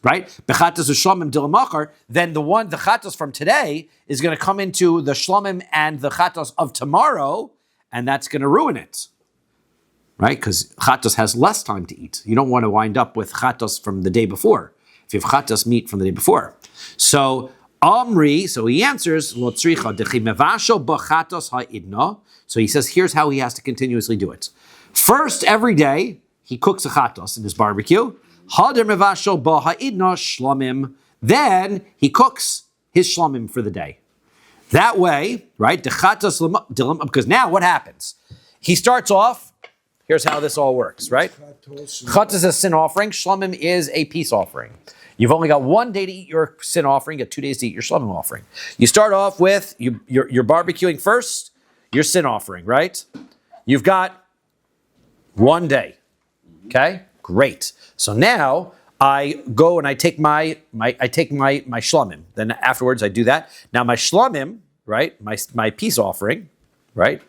right? Bechatos u'shlomim dilamachar. Then the chatos from today is going to come into the shlomim and the chatos of tomorrow, and that's going to ruin it. Right? Because chatos has less time to eat. You don't want to wind up with chatos from the day before. If you have chatos meat from the day before. So Amri, so he answers, Lo tzricha dechi mevashel b'chatos ha'idna. So he says, here's how he has to continuously do it. First, every day, he cooks a chatos in his barbecue. Hader mevashel b'ha'idna shlomim. Then he cooks his shlomim for the day. That way, right? The chatos, because now what happens? He starts off. Here's how this all works, right? Chatos is a sin offering. Shlomim is a peace offering. You've only got 1 day to eat your sin offering. You got 2 days to eat your shlomim offering. You start off with, you're barbecuing first, your sin offering, right? You've got 1 day. Okay? Great. So now I go and I take my shlomim. Then afterwards I do that. Now my shlomim, right? My peace offering, right?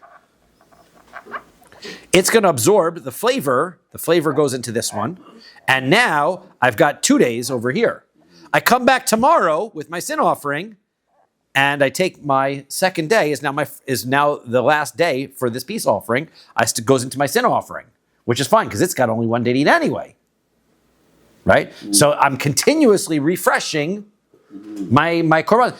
It's going to absorb the flavor. The flavor goes into this one. And now I've got 2 days over here. I come back tomorrow with my sin offering, and I take my second day is now the last day for this peace offering. Goes into my sin offering, which is fine because it's got only 1 day to eat anyway. Right? So I'm continuously refreshing my korban.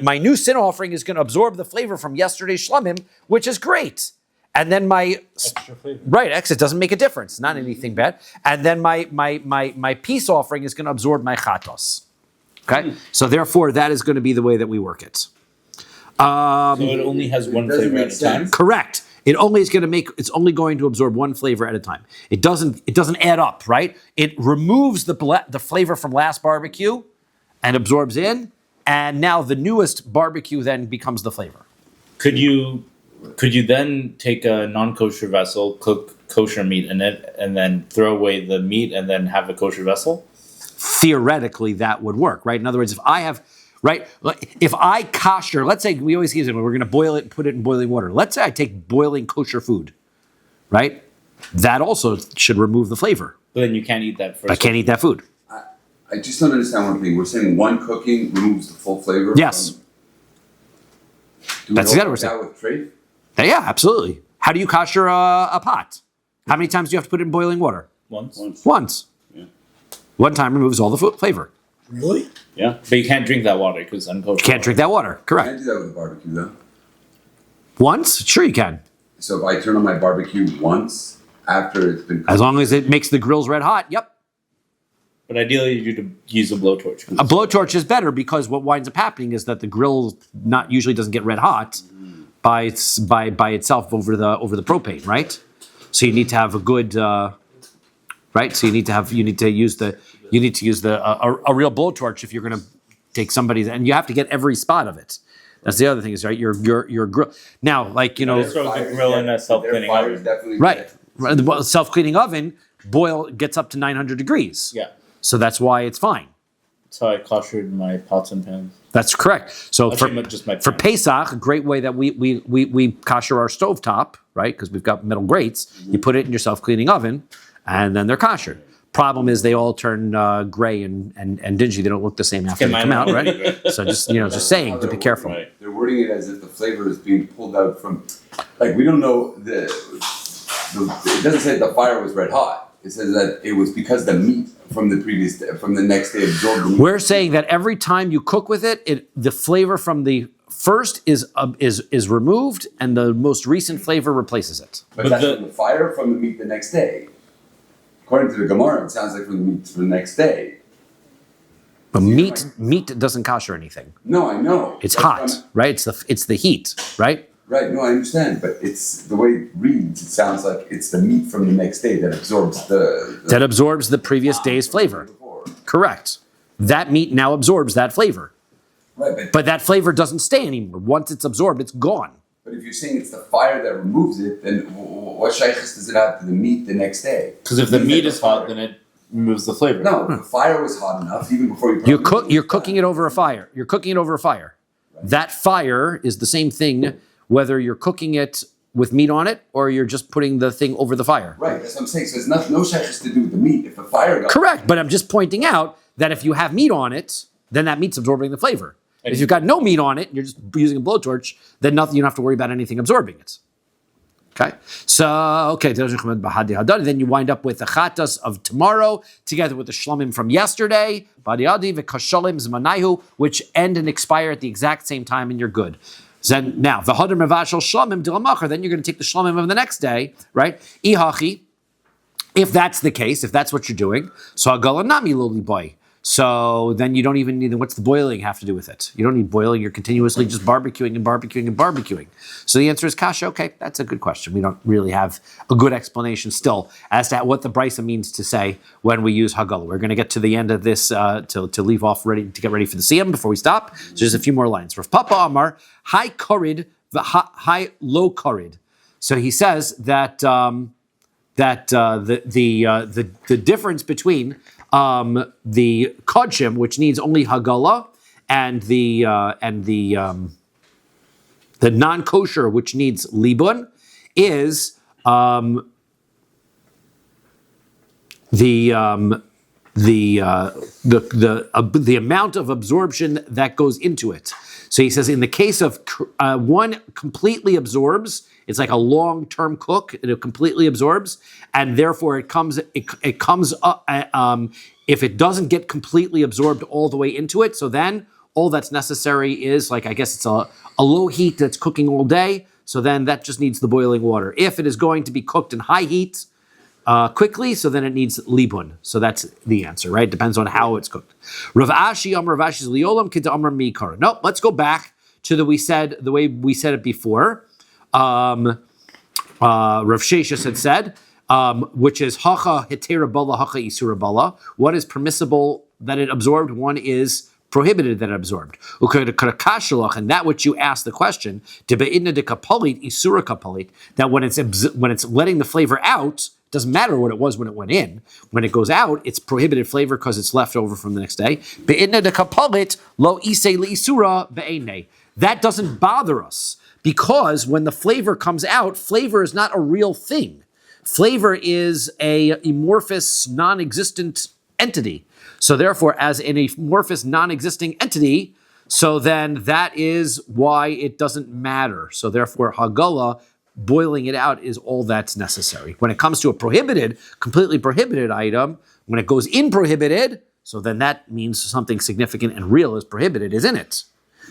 My new sin offering is going to absorb the flavor from yesterday's shlomim, which is great. And then my extra flavor. Right, it doesn't make a difference, not anything bad. And then my peace offering is going to absorb my chatos. Okay, so therefore that is going to be the way that we work it. So it only has one flavor at a time. Correct. It's only going to absorb one flavor at a time. It doesn't add up, right? It removes the flavor from last barbecue and absorbs in, and now the newest barbecue then becomes the flavor. Could you Could you then take a non-kosher vessel, cook kosher meat in it, and then throw away the meat and then have a kosher vessel? Theoretically, that would work, right? In other words, if I kosher, let's say we always use it, we're going to boil it and put it in boiling water. Let's say I take boiling kosher food, right? That also should remove the flavor. But then you can't eat that first. I can't eat that food. I just don't understand one thing. We're saying one cooking removes the full flavor. Yes. Do That's we exactly what all we're like saying. that with trade? Yeah, absolutely. How do you kosher a pot? How many times do you have to put it in boiling water? Once. Once. Yeah. One time removes all the flavor. Really? Yeah. But you can't drink that water because it's unkosher. Can't drink that water. I Correct. do that with a barbecue though. Once? Sure you can. So if I turn on my barbecue once after it's been cooked, As long as it makes the grills red hot. Yep. But ideally, you use a blowtorch. A blowtorch is better because what winds up happening is that the grill not usually doesn't get red hot by itself over the propane, right? So you need to have a good right. So you need to use a real blowtorch if you're going to take somebody's, and you have to get every spot of it. That's the other thing is right. Your grill now, like Throw the grill in a self-cleaning fire oven. is definitely right. The self-cleaning oven gets up to 900 degrees. Yeah. So that's why it's fine. That's how I koshered my pots and pans. That's correct. So Actually, just my for pan. Pesach, a great way that we kosher our stovetop, right? Because we've got metal grates. You put it in your self-cleaning oven, and then they're kosher. Problem is they all turn gray and dingy. They don't look the same after they come out, right? So just saying to be careful. Right. They're wording it as if the flavor is being pulled out from, like we don't know it doesn't say the fire was red hot. It says that it was because the meat from the next day absorbed the meat. We're saying that every time you cook with it, the flavor from the first is removed, and the most recent flavor replaces it. But that's from the fire from the meat the next day. According to the Gemara, it sounds like from the meat for the next day. But meat doesn't kosher anything. No, I know. It's But hot, from- right? It's the heat, right? Right, no, I understand, but it's the way it reads. It sounds like it's the meat from the next day that absorbs That absorbs the previous day's flavor. before. Correct. That meat now absorbs that flavor. Right, But that flavor doesn't stay anymore. Once it's absorbed, it's gone. but if you're saying it's the fire that removes it, then what shaykhs does it have to the meat the next day? Because if the meat is hot, then it removes the flavor. No, the fire was hot enough even before you. You're cooking it over a fire. You're cooking it over a fire. That fire is the same thing whether you're cooking it with meat on it or you're just putting the thing over the fire. Right, that's what I'm saying. So there's no shaykhs to do with the meat. If the fire got Correct, but I'm just pointing out that if you have meat on it, then that meat's absorbing the flavor. If you've got no meat on it and you're just using a blowtorch, then you don't have to worry about anything absorbing it. Okay, so then you wind up with the chatas of tomorrow together with the shlamim from yesterday, which end and expire at the exact same time, and you're good. Then now the hadar mevashel shlamim dilamacher. Then you're going to take the shlamim of the next day, right? Ihachi. If that's the case, if that's what you're doing, so agalanami loli boy. So then you don't even need, what's the boiling have to do with it? You don't need boiling, you're continuously just barbecuing and barbecuing and barbecuing. So the answer is kasha, okay, that's a good question. We don't really have a good explanation still as to what the brisa means to say when we use hagala. We're going to get to the end of this to leave off ready to get ready for the siyam before we stop. So just a few more lines. Rav Papa Amar, high korid, high low korid. So he says that the difference between the kodshim, which needs only hagala, and the non-kosher, which needs libun, is the amount of absorption that goes into it. So he says in the case of one completely absorbs, it's like a long-term cook. It completely absorbs, and therefore it comes up. If it doesn't get completely absorbed all the way into it, so then all that's necessary is I guess it's a low heat that's cooking all day. So then that just needs the boiling water. If it is going to be cooked in high heat quickly, so then it needs libun. So that's the answer, right? Depends on how it's cooked. Rav Ashi Rav Ashi's liolam kita amar mikar. No, let's go back to the way we said it before. Rav Sheshis had said, which is hacha hetera bala, hacha isura bala. One is permissible that it absorbed. One is prohibited than absorbed. And that which you asked the question, that when it's letting the flavor out, doesn't matter what it was when it went in. When it goes out, it's prohibited flavor because it's left over from the next day. That doesn't bother us because when the flavor comes out, flavor is not a real thing. Flavor is a amorphous, non-existent entity. So therefore, as an amorphous, non-existing entity, so then that is why it doesn't matter. So therefore, Hagala, boiling it out is all that's necessary. When it comes to a prohibited, completely prohibited item, when it goes in prohibited, so then that means something significant and real is prohibited, is in it.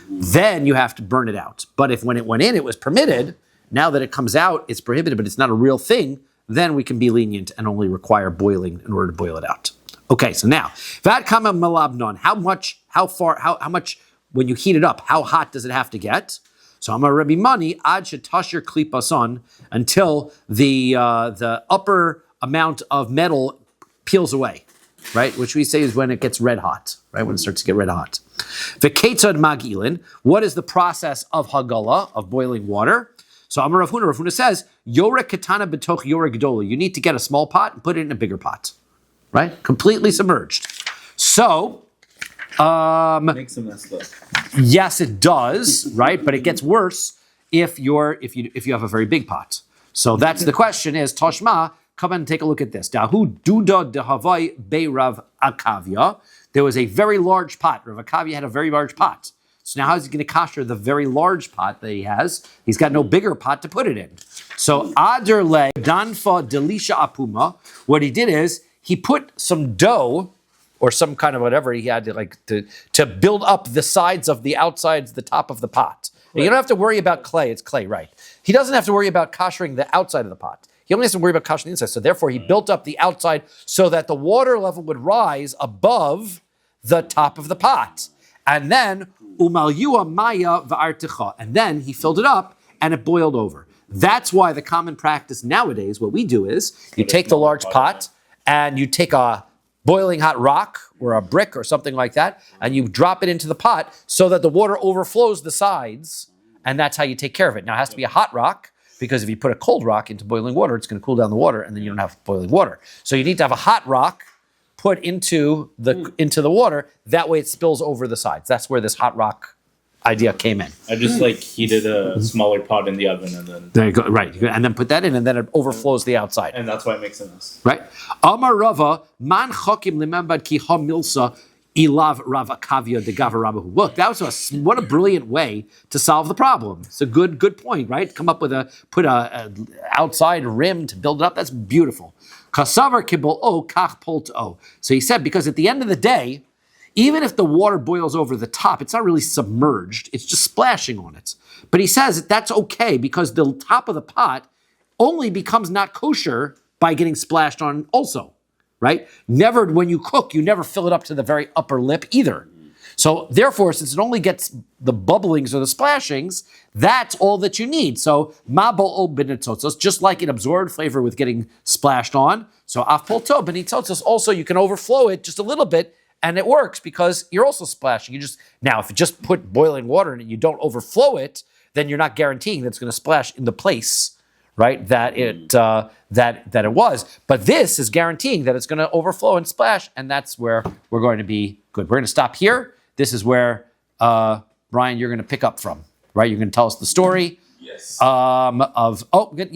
Then you have to burn it out. But if when it went in, it was permitted, now that it comes out, it's prohibited, but it's not a real thing, then we can be lenient and only require boiling in order to boil it out. Okay, so now, how much, when you heat it up, how hot does it have to get? So I'm a Rabbi Mani, ad shetashir klipason, until the upper amount of metal peels away, right? Which we say is when it gets red hot, right? When it starts to get red hot. V'ketzad magilin, what is the process of hagala, of boiling water? So Amar Rav Huna says, Yorek katana betoch yorek gdola. You need to get a small pot and put it in a bigger pot, right? Completely submerged. So, Makes a mess though. yes, it does, right? But it gets worse if you have a very big pot. So that's the question is, Toshma, come and take a look at this. Dahu duda dehavai be Rav Akavia. There was a very large pot. Rav Akavia had a very large pot. So now how is he going to kosher the very large pot that he has? He's got no bigger pot to put it in. So Aderle Danfa Delisha Apuma, what he did is he put some dough or some kind of whatever he had to build up the sides of the outsides, the top of the pot. Right. You don't have to worry about clay. It's clay, right? He doesn't have to worry about koshering the outside of the pot. He only has to worry about koshering the inside. So therefore he built up the outside so that the water level would rise above the top of the pot. And then umalyua maya va'articha. And then he filled it up and it boiled over. That's why the common practice nowadays, what we do is you take the large pot and you take a boiling hot rock or a brick or something like that, and you drop it into the pot so that the water overflows the sides, and that's how you take care of it. Now, it has to be a hot rock, because if you put a cold rock into boiling water, it's going to cool down the water, and then you don't have boiling water. So you need to have a hot rock put into the water, that way it spills over the sides. That's where this hot rock idea came in. I just heated a smaller pot in the oven and then... There you go, right. And then put that in and then it overflows the outside. And that's why it makes a mess. Right. Amar Rava, man chokim limembad ki ha milsa ilav Rav Akavia de Gava Rabahu. Look, that was what a brilliant way to solve the problem. It's a good point, right? Come up with put a outside rim to build it up. That's beautiful. Kasavar kibol o kach polt o. So he said, because at the end of the day, even if the water boils over the top, it's not really submerged. It's just splashing on it. But he says that's okay because the top of the pot only becomes not kosher by getting splashed on also, right? Never, when you cook, you never fill it up to the very upper lip either. So therefore, since it only gets the bubblings or the splashings, that's all that you need. So ma'bo benitzotzos, just like it absorbed flavor with getting splashed on. So afpolto benitzotzos, also you can overflow it just a little bit. And it works because you're also splashing. Now, if you just put boiling water in it, you don't overflow it, then you're not guaranteeing that it's going to splash in the place, right? That it was. But this is guaranteeing that it's going to overflow and splash, and that's where we're going to be good. We're going to stop here. This is where Brian, you're going to pick up from, right? You're going to tell us the story. Yes. You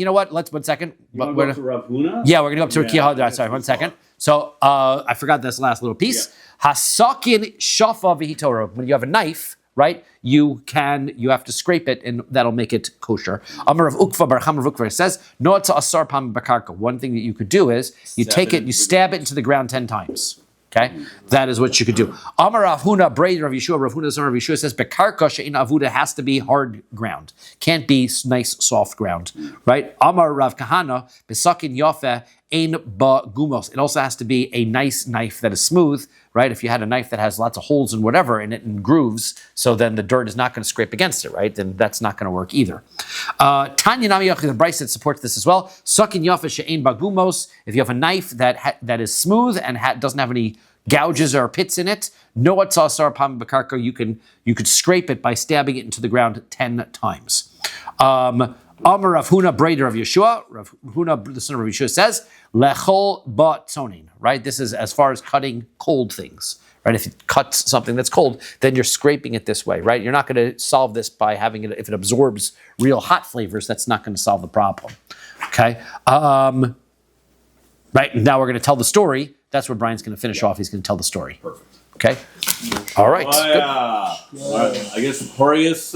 know what? Let's 1 second. You want to go to Rav Huna? Yeah, we're going to go up to Kahal. Sorry, 1 second. So I forgot this last little piece. Hasakin shafa v'hitora. When you have a knife, right, you have to scrape it, and that'll make it kosher. Amar of Ukva Bar Chama of Ukva says, no to asar pam bakarka. One thing that you could do is you take it, you stab it into the ground 10 times. Okay, that is what you could do. Amar Rav Huna, Braid Rav Yeshua, Rav Huna, Rav Yeshua says, bekarka she'in avuda has to be hard ground, can't be nice soft ground, right? Amar Rav Kahana, besakin yafe ein ba gumos. It also has to be a nice knife that is smooth, right? If you had a knife that has lots of holes and whatever in it and grooves, so then the dirt is not going to scrape against it, right? Then that's not going to work either. Tanya Nami Yachid, the Bryce supports this as well. Sakin yafe she'ein ba gumos. If you have a knife that is smooth and doesn't have any gouges or pits in it, no atzasar pam b'karka, you could scrape it by stabbing it into the ground 10 times. Amar Rav Huna, breder of Yeshua, Rav Huna, the son of Rav Yeshua, says, lechol ba'tzonin, right? This is as far as cutting cold things, right? If you cut something that's cold, then you're scraping it this way, right? You're not going to solve this by having it, if it absorbs real hot flavors, that's not going to solve the problem, okay? Right, now we're going to tell the story. That's where Brian's going to finish off. He's going to tell the story. Perfect. Okay? All right. Oh, yeah. All right. I guess Horus.